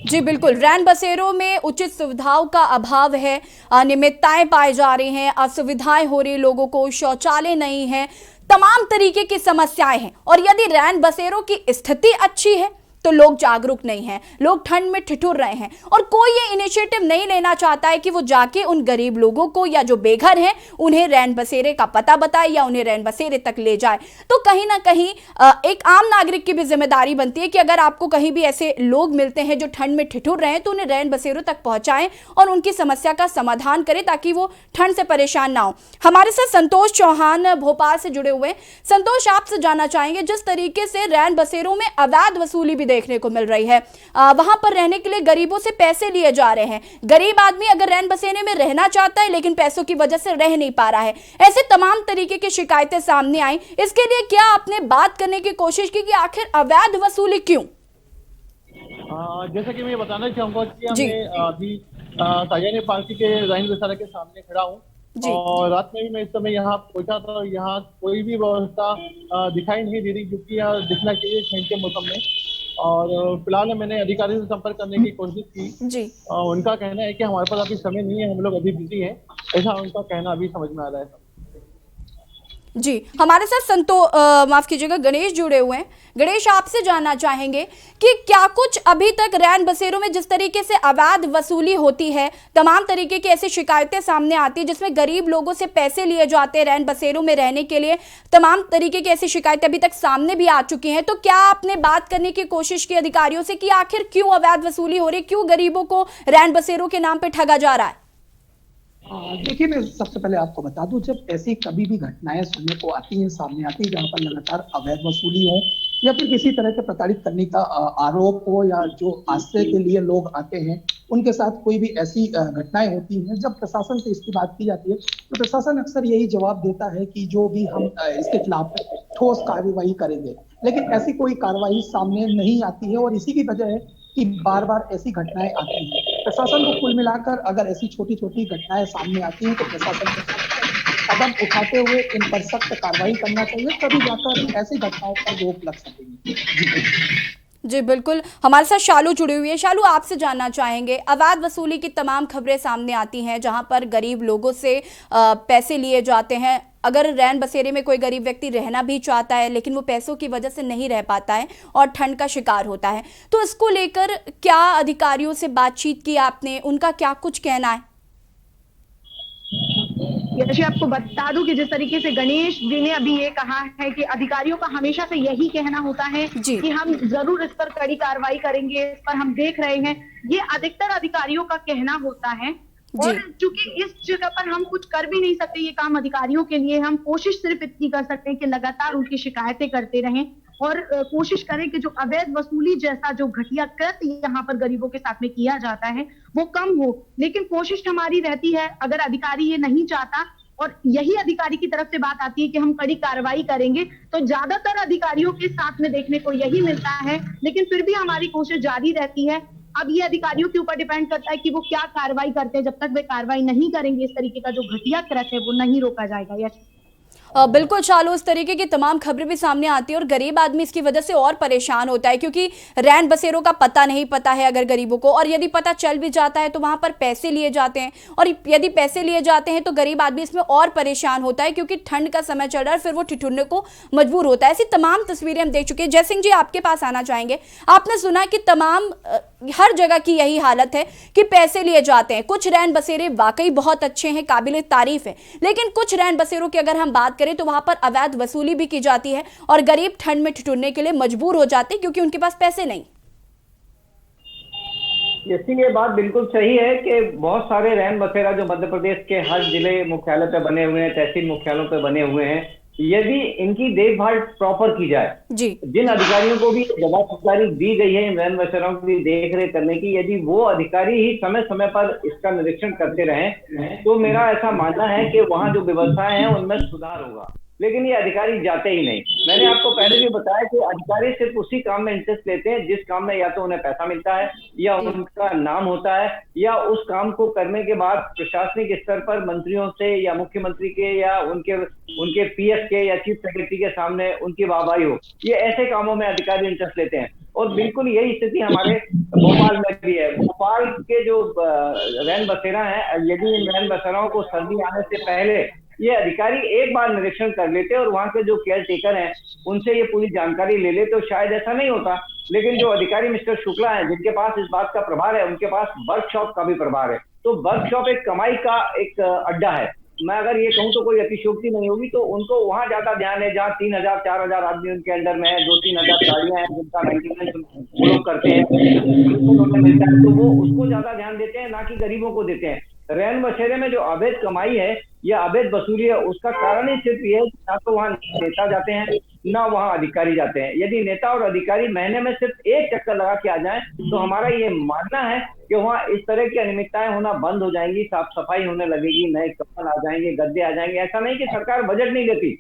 जी बिल्कुल, रैन बसेरों में उचित सुविधाओं का अभाव है, अनियमितताएं पाई जा रही हैं, असुविधाएं हो रही, लोगों को शौचालय नहीं है, तमाम तरीके की समस्याएं हैं। और यदि रैन बसेरों की स्थिति अच्छी है तो लोग जागरूक नहीं हैं, लोग ठंड में ठिठुर रहे हैं, और कोई ये इनिशिएटिव नहीं लेना चाहता है कि वो जाके उन गरीब लोगों को या जो बेघर हैं उन्हें रैन बसेरे का पता बताए या उन्हें रैन बसेरे तक ले जाए। तो कहीं ना कहीं एक आम नागरिक की भी जिम्मेदारी बनती है कि अगर आपको कहीं भी ऐसे लोग मिलते हैं जो ठंड में ठिठुर रहे हैं तो उन्हें रैन बसेरों तक पहुंचाएं और उनकी समस्या का समाधान करें, ताकि वो ठंड से परेशान ना हो। हमारे साथ संतोष चौहान भोपाल से जुड़े हुए। संतोष, आपसे जानना चाहेंगे, जिस तरीके से रैन बसेरों में अवैध वसूली भी देखने को मिल रही है, वहां पर रहने के लिए गरीबों से पैसे लिए जा रहे हैं, गरीब आदमी अगर रैन बसेरे में रहना चाहता है लेकिन पैसों की वजह से रह नहीं पा रहा है, ऐसे तमाम तरीके की शिकायतें सामने आई। इसके लिए क्या आपने बात करने की कोशिश की कि आखिर अवैध वसूली क्यों? जैसा कि मैं बताना चाहूंगा कि मैं अभी साजानी पार्टी के रैन बसेरा के सामने खड़ा हूँ, और रात में भी मैं इस समय यहाँ पहुंचा था। यहाँ कोई भी व्यवस्था दिखाई नहीं दे रही, क्योंकि यहाँ दिखना चाहिए ठंड के मौसम में। और फिलहाल मैंने अधिकारी से संपर्क करने की कोशिश की, उनका कहना है कि हमारे पास अभी समय नहीं है, हम लोग अभी बिजी हैं, ऐसा उनका कहना अभी समझ में आ रहा है। जी, हमारे साथ माफ कीजिएगा गणेश जुड़े हुए हैं। गणेश, आपसे जानना चाहेंगे कि क्या कुछ अभी तक रैन बसेरों में जिस तरीके से अवैध वसूली होती है, तमाम तरीके की ऐसी शिकायतें सामने आती है जिसमें गरीब लोगों से पैसे लिए जाते हैं रैन बसेरों में रहने के लिए, तमाम तरीके की ऐसी शिकायतें अभी तक सामने भी आ चुकी हैं, तो क्या आपने बात करने की कोशिश की अधिकारियों से कि आखिर क्यों अवैध वसूली हो रही, क्यों गरीबों को रैन बसेरों के नाम पर ठगा जा रहा है? देखिए, मैं सबसे पहले आपको बता दूं, जब ऐसी कभी भी घटनाएं सुनने को आती हैं, सामने आती है, जहां पर लगातार अवैध वसूली हो या फिर किसी तरह के प्रताड़ित करने का आरोप हो, या जो आश्रय के लिए लोग आते हैं उनके साथ कोई भी ऐसी घटनाएं होती हैं, जब प्रशासन से इसकी बात की जाती है तो प्रशासन अक्सर यही जवाब देता है कि जो भी हम इसके खिलाफ ठोस कार्रवाई करेंगे, लेकिन ऐसी कोई कार्रवाई सामने नहीं आती है और इसी की वजह है कि बार बार ऐसी घटनाएं आती हैं। प्रशासन को कुल मिलाकर अगर ऐसी छोटी छोटी घटनाएं सामने आती हैं तो प्रशासन को कदम उठाते हुए इन पर सख्त कार्रवाई करना चाहिए, तभी जाकर ऐसी घटनाओं पर रोक लग सकेगी। जी बिल्कुल, हमारे साथ शालू जुड़ी हुई है। शालू, आपसे जानना चाहेंगे, अवैध वसूली की तमाम खबरें सामने आती हैं जहां पर गरीब लोगों से पैसे लिए जाते हैं। अगर रैन बसेरे में कोई गरीब व्यक्ति रहना भी चाहता है लेकिन वो पैसों की वजह से नहीं रह पाता है और ठंड का शिकार होता है, तो इसको लेकर क्या अधिकारियों से बातचीत की आपने, उनका क्या कुछ कहना है? यश, आपको बता दूं कि जिस तरीके से गणेश जी ने अभी ये कहा है कि अधिकारियों का हमेशा से यही कहना होता है कि हम जरूर इस पर कड़ी कार्रवाई करेंगे, इस पर हम देख रहे हैं, ये अधिकतर अधिकारियों का कहना होता है। और चूंकि इस जगह पर हम कुछ कर भी नहीं सकते, ये काम अधिकारियों के लिए, हम कोशिश सिर्फ इतनी कर सकते हैं कि लगातार उनकी शिकायतें करते रहें और कोशिश करें कि जो अवैध वसूली जैसा जो घटिया कृत्य यहाँ पर गरीबों के साथ में किया जाता है वो कम हो। लेकिन कोशिश हमारी रहती है, अगर अधिकारी ये नहीं चाहता और यही अधिकारी की तरफ से बात आती है कि हम कड़ी कार्रवाई करेंगे, तो ज्यादातर अधिकारियों के साथ में देखने को यही मिलता है, लेकिन फिर भी हमारी कोशिश जारी रहती है। अब ये अधिकारियों के ऊपर डिपेंड करता है कि वो क्या कार्रवाई करते हैं। जब तक वे कार्रवाई नहीं करेंगे, इस तरीके का जो घटिया कृत्य है वो नहीं रोका जाएगा। यस, बिल्कुल चालू, इस तरीके की तमाम खबरें भी सामने आती है और गरीब आदमी इसकी वजह से और परेशान होता है, क्योंकि रैन बसेरों का पता नहीं पता है अगर गरीबों को, और यदि पता चल भी जाता है तो वहां पर पैसे लिए जाते हैं, और यदि पैसे लिए जाते हैं तो गरीब आदमी इसमें और परेशान होता है क्योंकि ठंड का समय चल रहा है, फिर वो ठिठुरने को मजबूर होता है। ऐसी तमाम तस्वीरें हम देख चुके हैं। जय सिंह जी, आपके पास आना चाहेंगे। आपने सुना कि तमाम हर जगह की यही हालत है कि पैसे लिए जाते हैं। कुछ रैन बसेरे वाकई बहुत अच्छे हैं, काबिले तारीफ है, लेकिन कुछ रैन बसेरों की अगर हम बात करें तो वहां पर अवैध वसूली भी की जाती है और गरीब ठंड में ठिठुरने के लिए मजबूर हो जाते हैं क्योंकि उनके पास पैसे नहीं। ये बात बिल्कुल सही है कि बहुत सारे रैन बसेरा जो मध्य प्रदेश के हर जिले मुख्यालय पे बने हुए हैं, तहसील मुख्यालयों पे बने हुए हैं, यदि इनकी देखभाल प्रॉपर की जाए, जिन अधिकारियों को भी जवाबदारी दी गई है इन रैन बसेरों की देख रेख करने की, यदि वो अधिकारी ही समय समय पर इसका निरीक्षण करते रहें तो मेरा ऐसा मानना है कि वहाँ जो व्यवस्थाएं हैं उनमें सुधार होगा। लेकिन ये अधिकारी जाते ही नहीं। मैंने आपको पहले भी बताया कि अधिकारी सिर्फ उसी काम में इंटरेस्ट लेते हैं जिस काम में या तो उन्हें पैसा मिलता है या उनका नाम होता है, या उस काम को करने के बाद प्रशासनिक स्तर पर मंत्रियों से या मुख्यमंत्री के या उनके पीएस के या चीफ सेक्रेटरी के सामने उनकी वाहवाही हो। ये ऐसे कामों में अधिकारी इंटरेस्ट लेते हैं और बिल्कुल यही स्थिति हमारे भोपाल में भी है। भोपाल के जो रैन बसेरा है, यदि इन रैन बसेराओं को सर्दी आने से पहले ये अधिकारी एक बार निरीक्षण कर लेते और वहां के जो केयर टेकर हैं उनसे ये पूरी जानकारी ले ले तो शायद ऐसा नहीं होता। लेकिन जो अधिकारी मिस्टर शुक्ला हैं, जिनके पास इस बात का प्रभार है, उनके पास वर्कशॉप का भी प्रभार है। तो वर्कशॉप एक कमाई का एक अड्डा है। मैं अगर ये कहूँ तो कोई अतिशयोक्ति नहीं होगी। तो उनको वहां ज्यादा ध्यान है जहाँ 3000 4000 आदमी उनके अंडर में है, 2-3 हजार गाड़ियां हैं जिनका मेंटेनेंस वो लोग करते हैं, मिलता है, तो वो उसको ज्यादा ध्यान देते हैं, ना कि गरीबों को देते हैं। रैन बसेरे में जो अवैध कमाई है या अवैध वसूली है, उसका कारण ही सिर्फ ये है कि ना तो वहाँ नेता जाते हैं ना वहाँ अधिकारी जाते हैं। यदि नेता और अधिकारी महीने में सिर्फ एक चक्कर लगा के आ जाएं तो हमारा ये मानना है कि वहाँ इस तरह की अनियमितताएं होना बंद हो जाएंगी, साफ सफाई होने लगेगी, नए कपल आ जाएंगे, गद्दे आ जाएंगे। ऐसा नहीं कि सरकार बजट नहीं देती,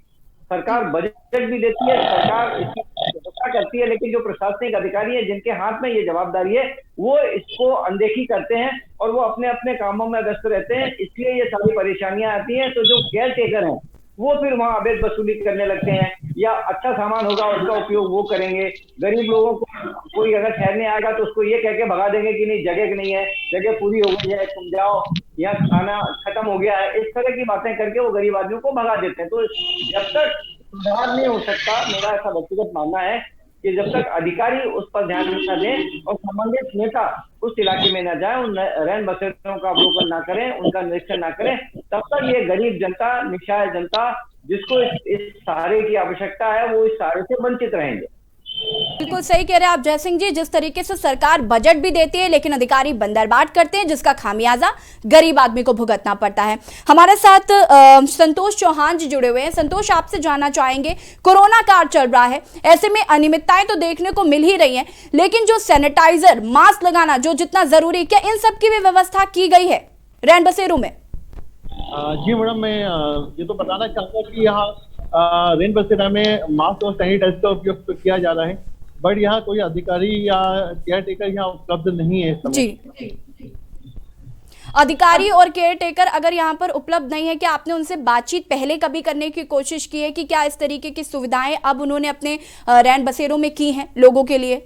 सरकार बजट भी देती है, सरकार इसकी व्यवस्था करती है, लेकिन जो प्रशासनिक अधिकारी है जिनके हाथ में ये जवाबदारी है वो इसको अनदेखी करते हैं और वो अपने अपने कामों में व्यस्त रहते हैं, इसलिए ये सारी परेशानियां आती हैं। तो जो केयर टेकर हैं वो फिर वहां अवैध वसूली करने लगते हैं, या अच्छा सामान होगा उसका उपयोग वो करेंगे, गरीब लोगों को कोई अगर ठहरने आएगा तो उसको ये कह के भगा देंगे कि नहीं जगह नहीं है, जगह पूरी हो गई है, तुम जाओ, यहाँ खाना खत्म हो गया है, इस तरह की बातें करके वो गरीब आदमियों को भगा देते हैं। तो जब तक सुधार नहीं हो सकता, मेरा ऐसा व्यक्तिगत मानना है कि जब तक अधिकारी उस पर ध्यान न दें और संबंधित नेता उस इलाके में न जाए, उन रैन बसेरों का अवलोकन ना करें, उनका निरीक्षण ना करें, तब तक ये गरीब जनता, निस्सहाय जनता जिसको इस सहारे की आवश्यकता है, वो इस सहारे से वंचित रहेंगे। बिल्कुल सही कह रहे हैं आप जय सिंह जी। जिस तरीके से सरकार बजट भी देती है लेकिन अधिकारी बंदरबाट करते हैं, जिसका खामियाजा गरीब आदमी को भुगतना पड़ता है। हमारे साथ संतोष चौहान जी जुड़े हुए हैं। संतोष, आपसे जानना चाहेंगे, कोरोना काल चल रहा है, ऐसे में अनियमितताएं तो देखने को मिल ही रही हैं, लेकिन जो सैनिटाइजर, मास्क लगाना जो जितना जरूरी, क्या इन सब की भी व्यवस्था की गई है रैन बसेरों में? जी मैडम, मैं ये तो बताना चाहूँगा कि यहाँ रैन बसेरा में मास्क और सैनिटाइजर का उपयोग तो किया जा रहा है, बट यहाँ कोई अधिकारी या केयर टेकर यहाँ उपलब्ध नहीं है इस समय। जी, अधिकारी और केयर टेकर अगर यहाँ पर उपलब्ध नहीं है, क्या आपने उनसे बातचीत पहले कभी करने की कोशिश की है कि क्या इस तरीके की सुविधाएं अब उन्होंने अपने रैन बसेरों में की हैं लोगों के लिए?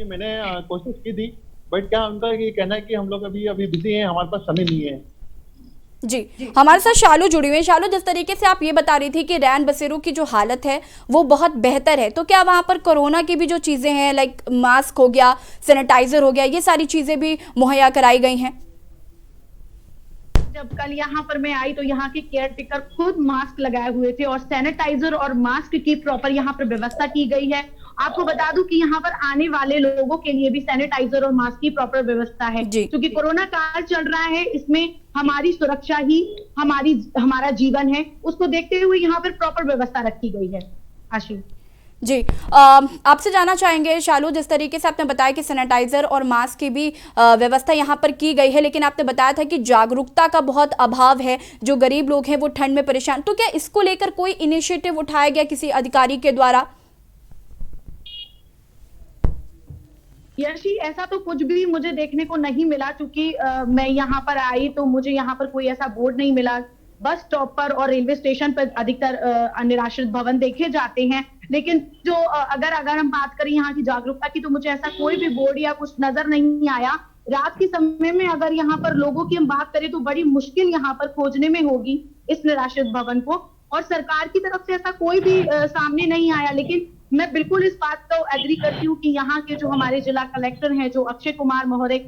मैंने कोशिश की थी, बट क्या उनका ये कहना है कि हम लोग अभी बिजी हैं, हमारे पास समय नहीं है। जी, हमारे साथ शालू जुड़ी हुई है। शालू, जिस तरीके से आप ये बता रही थी कि रैन बसेरों की जो हालत है वो बहुत बेहतर है, तो क्या वहाँ पर कोरोना की भी जो चीज़ें हैं, लाइक मास्क हो गया, सैनिटाइजर हो गया, ये सारी चीज़ें भी मुहैया कराई गई हैं? जब कल यहाँ पर मैं आई तो यहाँ के केयर टेकर खुद मास्क लगाए हुए थे और सैनिटाइजर और मास्क की प्रॉपर यहाँ पर व्यवस्था की गई है। आपको बता दूं कि यहाँ पर आने वाले लोगों के लिए भी सैनिटाइजर और मास्क की प्रॉपर व्यवस्था है, क्योंकि कोरोना काल चल रहा है, इसमें हमारी सुरक्षा ही हमारा जीवन है, उसको देखते हुए यहाँ पर प्रॉपर व्यवस्था रखी गई है। आशीष जी, आपसे जानना चाहेंगे शालू, जिस तरीके से आपने बताया कि सैनिटाइजर और मास्क की भी व्यवस्था यहाँ पर की गई है, लेकिन आपने बताया था कि जागरूकता का बहुत अभाव है, जो गरीब लोग हैं वो ठंड में परेशान, तो क्या इसको लेकर कोई इनिशिएटिव उठाया गया किसी अधिकारी के द्वारा? यशी, ऐसा तो कुछ भी मुझे देखने को नहीं मिला, क्योंकि मैं यहाँ पर आई तो मुझे यहाँ पर कोई ऐसा बोर्ड नहीं मिला। बस स्टॉप पर और रेलवे स्टेशन पर अधिकतर निराश्रित भवन देखे जाते हैं, लेकिन जो अगर हम बात करें यहाँ की जागरूकता की, तो मुझे ऐसा कोई भी बोर्ड या कुछ नजर नहीं आया। रात के समय में अगर यहाँ पर लोगों की हम बात करें तो बड़ी मुश्किल यहाँ पर खोजने में होगी इस निराश्रित भवन को, और सरकार की तरफ से ऐसा कोई भी सामने नहीं आया। लेकिन मैं बिल्कुल इस बात को एग्री करती हूँ कि यहाँ के जो हमारे जिला कलेक्टर हैं, जो अक्षय कुमार महोदय,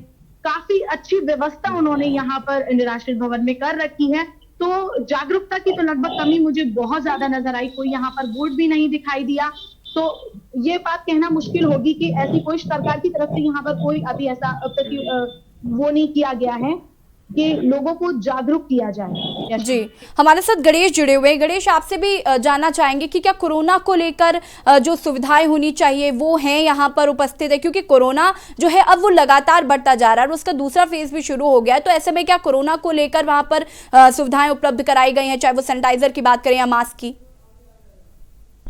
काफी अच्छी व्यवस्था उन्होंने यहाँ पर निराश्रित भवन में कर रखी है। तो जागरूकता की तो लगभग कमी मुझे बहुत ज्यादा नजर आई, कोई यहाँ पर बोर्ड भी नहीं दिखाई दिया, तो ये बात कहना मुश्किल होगी कि ऐसी कोई सरकार की तरफ से यहाँ पर कोई अभी ऐसा वो नहीं किया गया है कि लोगों को जागरूक किया जाए। जी, हमारे साथ गणेश जुड़े हुए हैं। गणेश, आपसे भी जानना चाहेंगे कि क्या कोरोना को लेकर जो सुविधाएं होनी चाहिए वो हैं यहाँ पर उपस्थित है, क्योंकि कोरोना जो है अब वो लगातार बढ़ता जा रहा है और उसका दूसरा फेज भी शुरू हो गया है, तो ऐसे में क्या कोरोना को लेकर वहाँ पर सुविधाएं उपलब्ध कराई गई हैं, चाहे वो सैनिटाइजर की बात करें या मास्क की?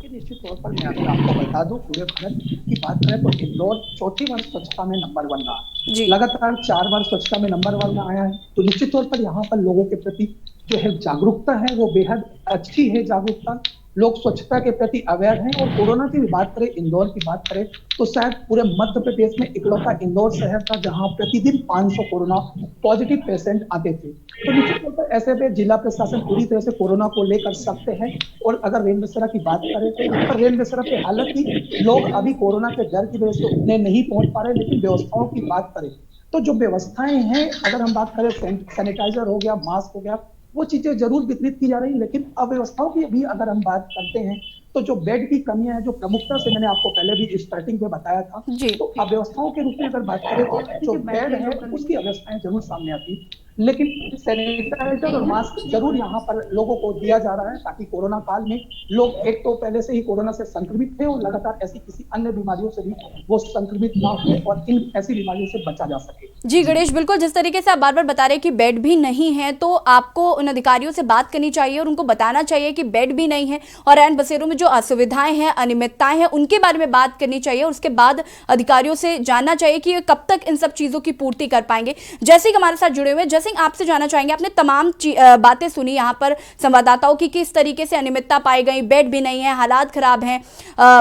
निश्चित तौर पर मैं अगर आपको बता दूं, पूरे भारत की बात करें तो इंदौर चौथी बार स्वच्छता में नंबर 1 रहा, लगातार 4 बार स्वच्छता में नंबर 1 आया है। तो निश्चित तौर पर यहाँ पर लोगों के प्रति जो है जागरूकता है वो बेहद अच्छी है। जागरूकता, लोग स्वच्छता के प्रति अवेयर हैं। और कोरोना की बात करें, इंदौर की बात करें, तो शायद पूरे मध्य प्रदेश में इकलौता इंदौर शहर था जहां प्रतिदिन 500 कोरोना पॉजिटिव पेशेंट आते थे। तो निश्चित तौर पर ऐसे में जिला प्रशासन पूरी तरह से कोरोना को लेकर सकते हैं। और अगर रैन बसेरा की बात करें तो रैन बसेरा की हालत ही, लोग अभी कोरोना के डर की वजह से उतने नहीं पहुंच पा रहे, लेकिन व्यवस्थाओं की बात करें तो जो व्यवस्थाएं हैं, अगर हम बात करें सैनिटाइजर हो गया, मास्क हो गया, वो चीजें जरूर वितरित की जा रही है। लेकिन अव्यवस्थाओं की भी अगर हम बात करते हैं तो जो बेड की कमियां हैं, जो प्रमुखता से मैंने आपको पहले भी स्टार्टिंग में बताया था, तो अव्यवस्थाओं के रूप में अगर बात करें तो जो बेड है उसकी अव्यवस्थाएं जरूर सामने आती, लेकिन सैनिटाइजर और मास्क जरूर यहाँ पर लोगों को दिया जा रहा है, ताकि कोरोना काल में लोग एक तो पहले से ही कोरोना से संक्रमित थे और लगातार ऐसी किसी अन्य बीमारियों से भी वो संक्रमित ना हो और इन ऐसी बीमारियों से बचा जा सके। जी गणेश, बिल्कुल जिस तरीके से आप बार बार बता रहे हैं कि बेड भी नहीं है, तो आपको उन अधिकारियों से बात करनी चाहिए और उनको बताना चाहिए कि बेड भी नहीं है और रैन बसेरों में जो असुविधाएं हैं, अनियमितताएं हैं, उनके बारे में बात करनी चाहिए। उसके बाद अधिकारियों से जानना चाहिए कि कब तक इन सब चीजों की पूर्ति कर पाएंगे। जैसे कि हमारे साथ जुड़े हुए सिंह, आपसे जानना चाहेंगे, आपने तमाम बातें सुनी यहाँ पर संवाददाताओं की, किस तरीके से अनियमितता पाई गई, बेड भी नहीं है, हालात खराब हैं,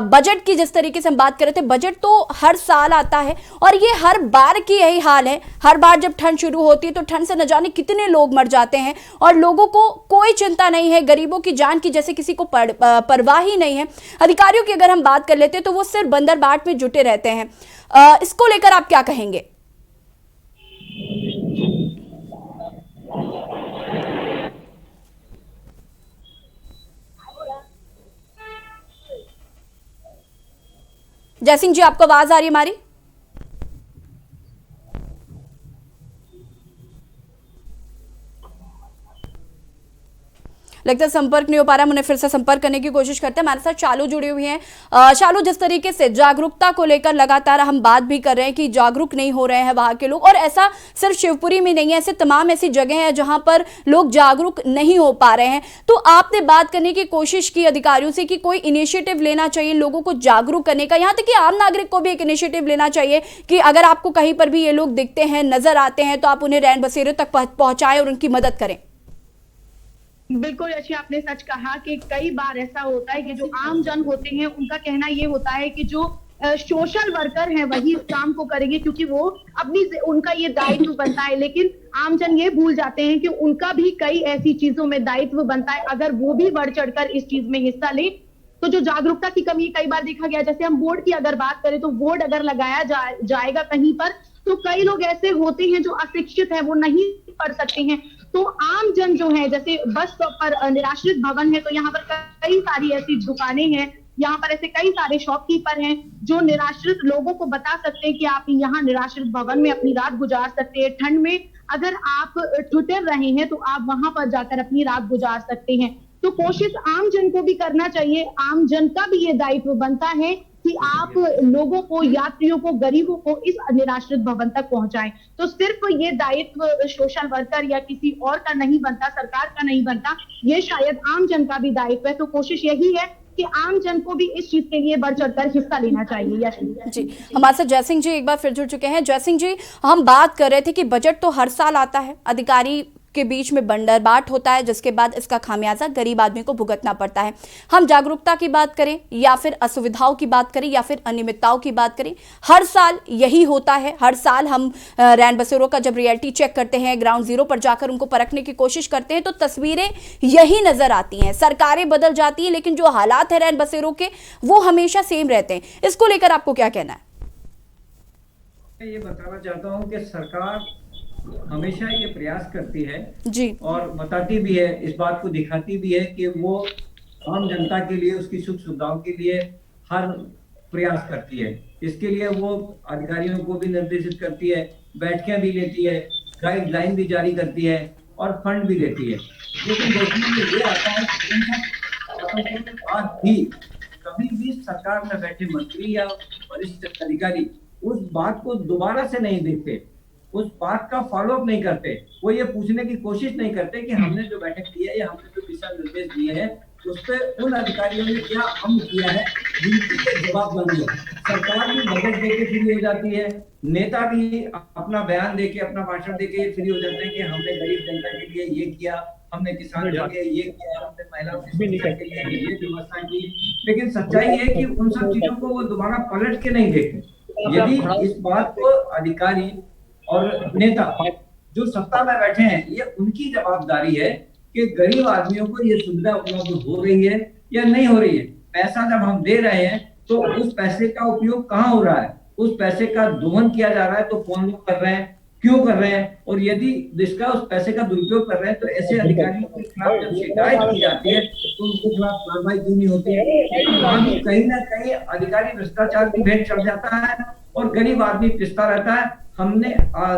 बजट की जिस तरीके से हम बात कर रहे थे, बजट तो हर साल आता है और ये हर बार की यही हाल है। हर बार जब ठंड शुरू होती है तो ठंड से न जाने कितने लोग मर जाते हैं और लोगों को कोई चिंता नहीं है, गरीबों की जान की जैसे किसी को परवाह ही नहीं है। अधिकारियों की अगर हम बात कर लेते हैं तो वो सिर्फ बंदरबाट में जुटे रहते हैं। इसको लेकर आप क्या कहेंगे? जयसिंह जी, आपको आवाज आ रही है हमारी? लगता है संपर्क नहीं हो पा रहा, हमने फिर से संपर्क करने की कोशिश करते हैं। हमारे साथ शालू जुड़ी हुई हैं। शालू, जिस तरीके से जागरूकता को लेकर लगातार हम बात भी कर रहे हैं कि जागरूक नहीं हो रहे हैं वहां के लोग, और ऐसा सिर्फ शिवपुरी में नहीं है, ऐसे तमाम ऐसी जगह हैं जहां पर लोग जागरूक नहीं हो पा रहे हैं। तो आपने बात करने की कोशिश की अधिकारियों से कि कोई इनिशिएटिव लेना चाहिए लोगों को जागरूक करने का, यहाँ तक कि आम नागरिक को भी एक इनिशिएटिव लेना चाहिए कि अगर आपको कहीं पर भी ये लोग दिखते हैं, नजर आते हैं, तो आप उन्हें रैन बसेरों तक पहुंचाएं और उनकी मदद करें। बिल्कुल अच्छी आपने सच कहा कि कई बार ऐसा होता है कि जो आम जन होते हैं उनका कहना ये होता है कि जो सोशल वर्कर हैं वही इस काम को करेंगे क्योंकि वो उनका ये दायित्व बनता है, लेकिन आम जन ये भूल जाते हैं कि उनका भी कई ऐसी चीजों में दायित्व बनता है। अगर वो भी बढ़ चढ़कर इस चीज में हिस्सा ले तो जो जागरूकता की कमी कई बार देखा गया, जैसे हम बोर्ड की अगर बात करें तो बोर्ड अगर लगाया जाएगा कहीं पर तो कई लोग ऐसे होते हैं जो अशिक्षित है, वो नहीं पढ़ सकते हैं। तो आम जन जो है, जैसे बस स्टॉप पर निराश्रित भवन है तो यहाँ पर कई सारी ऐसी दुकानें हैं, यहाँ पर ऐसे कई सारे शॉपकीपर हैं जो निराश्रित लोगों को बता सकते हैं कि आप यहाँ निराश्रित भवन में अपनी रात गुजार सकते हैं। ठंड में अगर आप ठुठर रहे हैं तो आप वहां पर जाकर अपनी रात गुजार सकते हैं। तो कोशिश आम जन को भी करना चाहिए, आम जन का भी ये दायित्व बनता है कि आप लोगों को, यात्रियों को, गरीबों को इस निराश्रित भवन तक पहुंचाएं। तो सिर्फ ये दायित्व सोशल वर्कर या किसी और का नहीं बनता, सरकार का नहीं बनता, ये शायद आम जन का भी दायित्व है। तो कोशिश यही है कि आम जन को भी इस चीज के लिए बढ़ चढ़कर हिस्सा लेना चाहिए। जी, हमारे साथ जयसिंह जी एक बार फिर जुड़ चुके हैं। जयसिंह जी, हम बात कर रहे थे कि बजट तो हर साल आता है, अधिकारी के बीच में बंदरबाट होता है, जिसके बाद इसका खामियाजा गरीब आदमी को भुगतना पड़ता है। हम जागरूकता की बात करें या फिर असुविधाओं की बात करें या फिर अनियमितताओं की बात करें, हर साल यही होता है। हर साल हम रैन बसेरों का जब रियलिटी चेक करते हैं, ग्राउंड जीरो पर जाकर उनको परखने की कोशिश करते हैं तो तस्वीरें यही नजर आती हैं। सरकारें बदल जाती हैं लेकिन जो हालात है रैन बसेरों के वो हमेशा सेम रहते हैं। इसको लेकर आपको क्या कहना है? मैं ये बताना चाहता हूँ कि सरकार हमेशा ये प्रयास करती है जी, और बताती भी है, इस बात को दिखाती भी है कि वो आम जनता के लिए, उसकी सुख सुविधाओं के लिए हर प्रयास करती है। इसके लिए वो अधिकारियों को भी निर्देशित करती है, बैठकें भी लेती है, गाइडलाइन भी जारी करती है और फंड भी देती है। लेकिन देखने में ये आता है कि आज भी कभी भी सरकार में बैठे मंत्री या वरिष्ठ अधिकारी उस बात को दोबारा से नहीं देखते, उस बात का फॉलोअप नहीं करते। वो ये पूछने की कोशिश नहीं करते कि हमने जो बैठक की है या हमने जो दिशा निर्देश दिए हैं उस पर उन अधिकारियों ने क्या अमल किया है जिनकी जवाब बनी है। सरकार भी बजट देके फ्री हो जाती है, नेता भी अपना बयान देके, अपना भाषण देके फ्री हो जाते हैं कि हमने गरीब जनता के लिए ये किया, हमने किसानों के लिए ये किया, हमने महिलाओं के लिए ये व्यवस्था की। लेकिन सच्चाई है कि उन सब चीजों को वो दोबारा पलट के नहीं देखते। यदि इस बात को अधिकारी और नेता जो सत्ता में बैठे हैं, ये उनकी जवाबदारी है कि गरीब आदमियों को ये सुविधा उपलब्ध हो रही है या नहीं हो रही है। पैसा जब हम दे रहे हैं तो उस पैसे का उपयोग कहाँ हो रहा है, उस पैसे का दोहन किया जा रहा है तो कौन लोग कर रहे हैं, क्यों कर रहे हैं, और यदि जिसका उस पैसे का दुरुपयोग कर रहे हैं तो ऐसे अधिकारियों के खिलाफ जब शिकायत की जाती है तो उनके खिलाफ कार्रवाई क्यों नहीं होती है। वहां भी कहीं ना कहीं अधिकारी भ्रष्टाचार की भेंट चढ़ जाता है और गरीब आदमी पिसता रहता है। हमने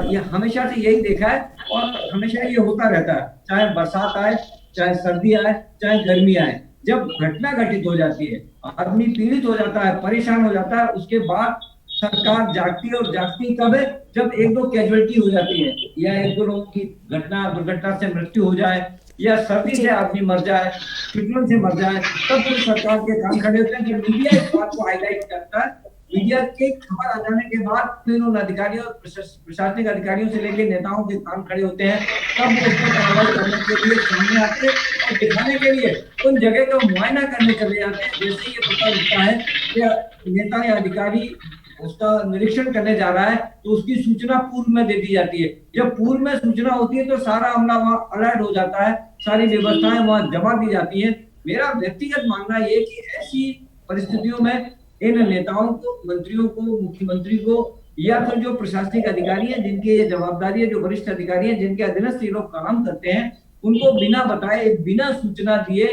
ये हमेशा से यही देखा है और हमेशा ये होता रहता है, चाहे बरसात आए, चाहे सर्दी आए, चाहे गर्मी आए। जब घटना घटित हो जाती है, आदमी पीड़ित हो जाता है, परेशान हो जाता है, उसके बाद सरकार जागती है। और जागती कब है? जब एक दो कैजुअलिटी हो जाती है या एक दो लोगों की दुर्घटना से मृत्यु हो जाए या सर्दी से आदमी मर जाए, किडनी से मर जाए, तब फिर सरकार के काम खड़े होते हैं। कि मीडिया इस बात को हाईलाइट करता है मीडिया के खबर आ जाने के बाद फिर उन अधिकारियों और प्रशासनिक अधिकारियों से लेकर नेताओं के कान खड़े होते हैं, तब वो उस पर कार्रवाई करने के लिए सामने आते हैं और दिखाने के लिए उन जगह का मुआयना करने चले जाते हैं। जैसे ये पता लगता है कि नेता या अधिकारी उसका निरीक्षण करने जा रहा है तो उसकी सूचना पूर्व में दे दी जाती है। जब पूर्व में सूचना होती है तो सारा अमला वहाँ अलर्ट हो जाता है, सारी व्यवस्थाएं वहाँ जमा दी जाती है। मेरा व्यक्तिगत मानना ये कि ऐसी परिस्थितियों में इन नेताओं को, मंत्रियों को, मुख्यमंत्री को या फिर जो प्रशासनिक अधिकारी हैं जिनकी ये जवाबदारी है, जो वरिष्ठ अधिकारी हैं जिनके अधीनस्थ ये लोग काम करते हैं, उनको बिना बताए, बिना सूचना दिए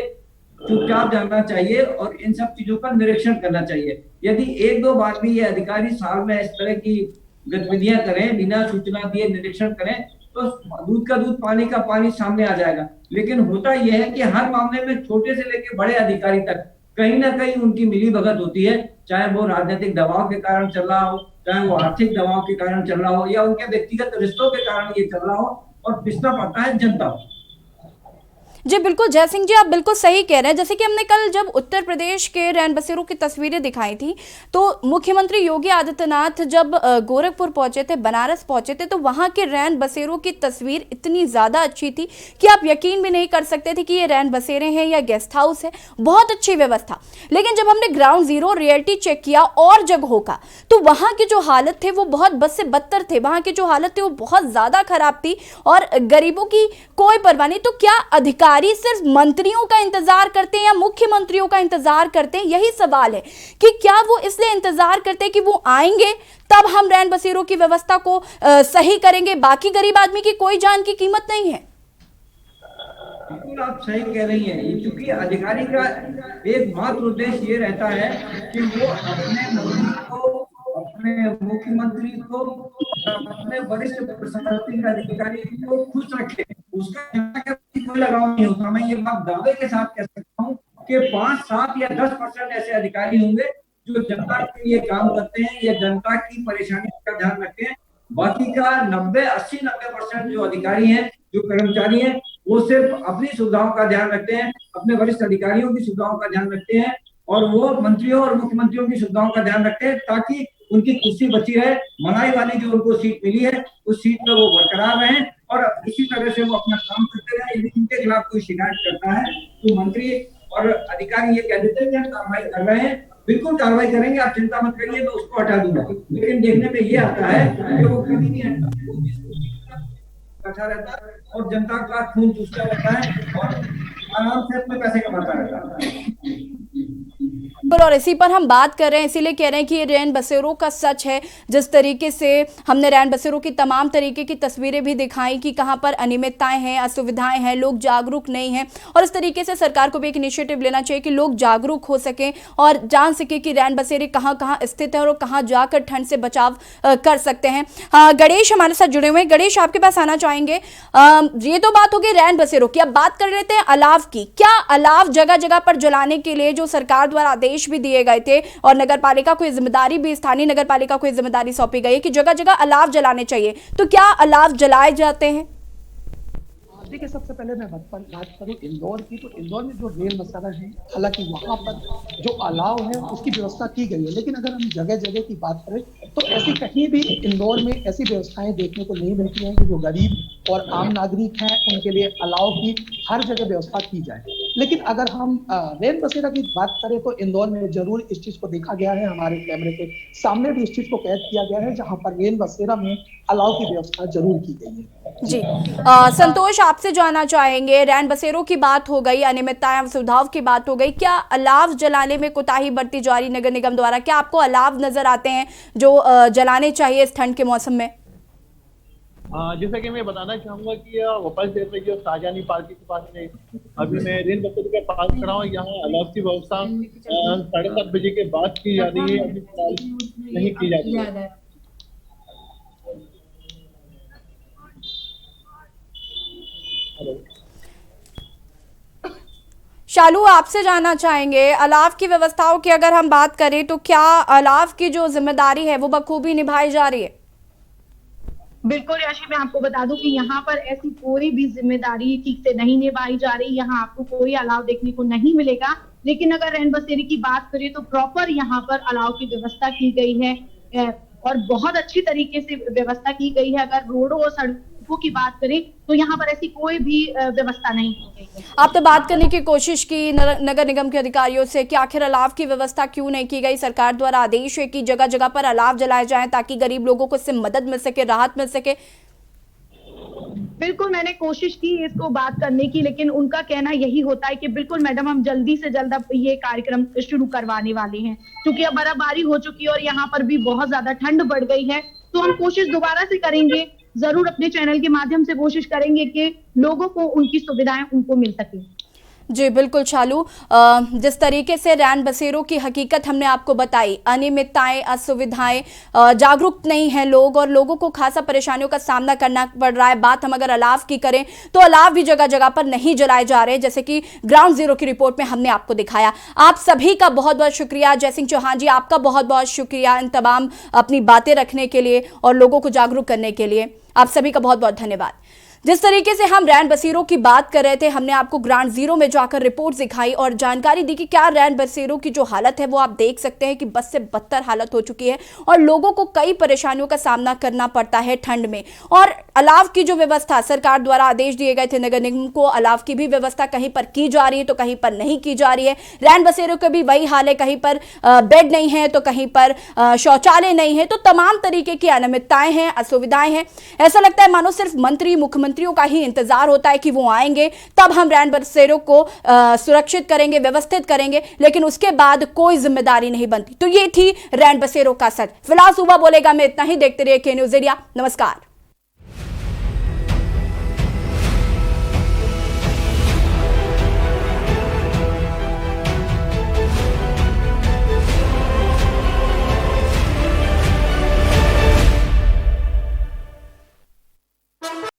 चुपचाप जाना चाहिए और इन सब चीजों का निरीक्षण करना चाहिए। यदि एक दो बार भी ये अधिकारी साल में इस तरह की गतिविधियां करें, बिना सूचना दिए निरीक्षण करें, तो दूध का दूध, पानी का पानी सामने आ जाएगा। लेकिन होता यह है कि हर मामले में छोटे से लेकर बड़े अधिकारी तक कहीं ना कहीं उनकी मिलीभगत होती है, चाहे वो राजनीतिक दबाव के कारण चल रहा हो, चाहे वो आर्थिक दबाव के कारण चल रहा हो, या उनके व्यक्तिगत रिश्तों के कारण ये चल रहा हो, और पिछड़ा पड़ता है जनता को। जी बिल्कुल, जय सिंह जी आप बिल्कुल सही कह रहे हैं। जैसे कि हमने कल जब उत्तर प्रदेश के रैन बसेरों की तस्वीरें दिखाई थी तो मुख्यमंत्री योगी आदित्यनाथ जब गोरखपुर पहुंचे थे, बनारस पहुंचे थे, तो वहां के रैन बसेरों की तस्वीर इतनी ज़्यादा अच्छी थी कि आप यकीन भी नहीं कर सकते थे कि ये रैन बसेरे हैं या गेस्ट हाउस है। बहुत अच्छी व्यवस्था। लेकिन जब हमने ग्राउंड जीरो रियलिटी चेक किया और जगहों का, तो वहाँ की जो हालत थे वो बहुत बद से बदतर थे। वहाँ की जो हालत थी वो बहुत ज़्यादा खराब थी और गरीबों की कोई परवाह नहीं। तो क्या अधिकारी सिर्फ मंत्रियों का इंतजार करते हैं या मुख्यमंत्रियों का इंतजार करते हैं? यही सवाल है कि क्या वो इसलिए इंतजार करते हैं कि वो आएंगे तब हम रैन बसेरों की व्यवस्था को सही करेंगे, बाकी गरीब आदमी की कोई जान की कीमत नहीं है। बिल्कुल आप सही कह रही हैं, क्योंकि अधिकारी का एकमात्र उद्देश्य ये रहता है कि वो अपने मंत्री को, अपने मुख्यमंत्री को, अपने वरिष्ठ प्रशासनिक अधिकारी को खुश रखे। उसका कोई लगाव नहीं होता। मैं ये बात दावे के साथ कह सकता हूँ कि 5, 7 या 10% ऐसे अधिकारी होंगे जो जनता के लिए काम करते हैं या जनता की परेशानी का ध्यान रखते हैं। बाकी का 80-90% जो अधिकारी हैं, जो कर्मचारी हैं, वो सिर्फ अपनी सुविधाओं का ध्यान रखते हैं, अपने वरिष्ठ अधिकारियों की सुविधाओं का ध्यान रखते हैं और वो मंत्रियों और मुख्यमंत्रियों की सुविधाओं का ध्यान रखते हैं ताकि उनकी कुर्सी बची रहे। मलाई वाली जो उनको सीट मिली है उस सीट पे वो बरकरार रहें और इसी तरह से वो अपना काम करते रहे। यदि उनके खिलाफ कोई शिकायत करता है तो मंत्री और अधिकारी ये कह देते हैं कि हम कार्रवाई कर रहे हैं, बिल्कुल कार्रवाई करेंगे, आप चिंता मत करिए, तो उसको हटा दूंगा। लेकिन देखने में ये आता है कि वो कभी नहीं हटा रहता है और जनता का खून चूसता रहता है और आराम से अपने पैसे कमाता रहता है। और इसी पर हम बात कर रहे हैं, इसीलिए कह रहे हैं कि ये रैन बसेरों का सच है। जिस तरीके से हमने रैन बसेरों की तमाम तरीके की तस्वीरें भी दिखाई कि कहां पर अनियमितताएं हैं, असुविधाएं हैं, लोग जागरूक नहीं हैं, और इस तरीके से सरकार को भी एक इनिशिएटिव लेना चाहिए कि लोग जागरूक हो सकें और जान सके कि रैन बसेरे कहां कहां स्थित है और कहां जाकर ठंड से बचाव कर सकते हैं। गणेश हमारे साथ जुड़े हुए हैं। गणेश, आपके पास आना चाहेंगे। ये तो बात होगी रैन बसेरों की, अब बात कर लेते हैं अलाव की। क्या अलाव जगह जगह पर जलाने के लिए जो सरकार द्वारा आदेश भी दिए गए थे और नगरपालिका को जिम्मेदारी भी, स्थानीय नगरपालिका को जिम्मेदारी सौंपी गई है कि जगह जगह अलाव जलाने चाहिए, तो क्या अलाव जलाए जाते हैं? देखिए, सबसे पहले मैं बात करूं इंदौर की, तो इंदौर में जो रेल बसेरा है, हालांकि वहां पर जो अलाव है उसकी व्यवस्था की गई है, लेकिन अगर हम जगह जगह की बात करें तो ऐसी कहीं भी इंदौर में ऐसी व्यवस्थाएं देखने को नहीं मिलती हैं कि जो गरीब और आम नागरिक हैं उनके लिए अलाव की हर जगह व्यवस्था की जाए। लेकिन अगर हम रेल बसेरा की बात करें तो इंदौर में जरूर इस चीज को देखा गया है, हमारे कैमरे के सामने भी इस चीज को कैद किया गया है, जहां पर रेल बसेरा में अलाव की व्यवस्था जरूर की गई है। जी संतोष, आपसे जानना चाहेंगे, रैन बसेरों की बात हो गई, अनियमितताएं, सुविधाओं की बात हो गई, क्या अलाव जलाने में कोताही बरती जा रही नगर निगम द्वारा? क्या आपको अलाव नजर आते हैं जो जलाने चाहिए इस ठंड के मौसम में? जैसा कि मैं बताना चाहूंगा कि भोपाल शहर में जो शाहजहानी पार्क के पास में अभी मैं रेल बसेरे के पास खड़ा हूँ, यहाँ अलाव की व्यवस्था 7:30 बजे के बाद की जा रही है, अभी फिलहाल नहीं की जाती है। शालू, आपसे जानना चाहेंगे, अलाव की व्यवस्थाओं की अगर हम बात करें तो क्या अलाव की जो जिम्मेदारी है वो बखूबी निभाई जा रही है? बिल्कुल याशी, मैं आपको बता दूं कि यहाँ पर ऐसी कोई भी जिम्मेदारी ठीक से नहीं निभाई जा रही। यहाँ आपको कोई अलाव देखने को नहीं मिलेगा। लेकिन अगर रैन बसेरे की बात करें तो प्रॉपर यहाँ पर अलाव की व्यवस्था की गई है और बहुत अच्छी तरीके से व्यवस्था की गई है। अगर रोडों और सड़कों की बात करें तो यहाँ पर ऐसी कोई भी व्यवस्था नहीं की गई है। आपने बात करने की कोशिश की नगर निगम के अधिकारियों से कि आखिर अलाव की व्यवस्था क्यों नहीं की गई। सरकार द्वारा आदेश है कि जगह जगह पर अलाव जलाए जाएं ताकि गरीब लोगों को इससे मदद मिल सके, राहत मिल सके। बिल्कुल मैंने कोशिश की इसको बात करने की, लेकिन उनका कहना यही होता है कि बिल्कुल मैडम हम जल्दी से जल्द अब ये कार्यक्रम शुरू करवाने वाले हैं, क्योंकि अब बर्फबारी हो चुकी है और यहाँ पर भी बहुत ज्यादा ठंड बढ़ गई है। तो हम कोशिश दोबारा से करेंगे, जरूर अपने चैनल के माध्यम से कोशिश करेंगे कि लोगों को उनकी सुविधाएं उनको मिल सके। जी बिल्कुल शालू, जिस तरीके से रैन बसेरों की हकीकत हमने आपको बताई, अनियमितताएं, असुविधाएं, जागरूक नहीं हैं लोग और लोगों को खासा परेशानियों का सामना करना पड़ रहा है। बात हम अगर अलाव की करें तो अलाव भी जगह जगह पर नहीं जलाए जा रहे, जैसे कि ग्राउंड जीरो की रिपोर्ट में हमने आपको दिखाया। आप सभी का बहुत बहुत शुक्रिया। जय सिंह चौहान जी, आपका बहुत बहुत शुक्रिया इन तमाम अपनी बातें रखने के लिए और लोगों को जागरूक करने के लिए। आप सभी का बहुत बहुत धन्यवाद। जिस तरीके से हम रैन बसेरों की बात कर रहे थे, हमने आपको ग्राउंड जीरो में जाकर रिपोर्ट दिखाई और जानकारी दी कि क्या रैन बसेरों की जो हालत है वो आप देख सकते हैं कि बस से बदतर हालत हो चुकी है और लोगों को कई परेशानियों का सामना करना पड़ता है ठंड में। और अलाव की जो व्यवस्था सरकार द्वारा आदेश दिए गए थे नगर निगम को, अलाव की भी व्यवस्था कहीं पर की जा रही है तो कहीं पर नहीं की जा रही है। रैन बसेरों का भी वही हाल है, कहीं पर बेड नहीं है तो कहीं पर शौचालय नहीं है। तो तमाम तरीके की अनियमितताएं हैं, असुविधाएं हैं। ऐसा लगता है मानो सिर्फ मंत्रियों का ही इंतजार होता है कि वो आएंगे तब हम रैन बसेरों को सुरक्षित करेंगे, व्यवस्थित करेंगे, लेकिन उसके बाद कोई जिम्मेदारी नहीं बनती। तो ये थी रैन बसेरों का सच। फिलहाल सुबह बोलेगा में इतना ही। देखते रहिए के न्यूज़ इंडिया। नमस्कार।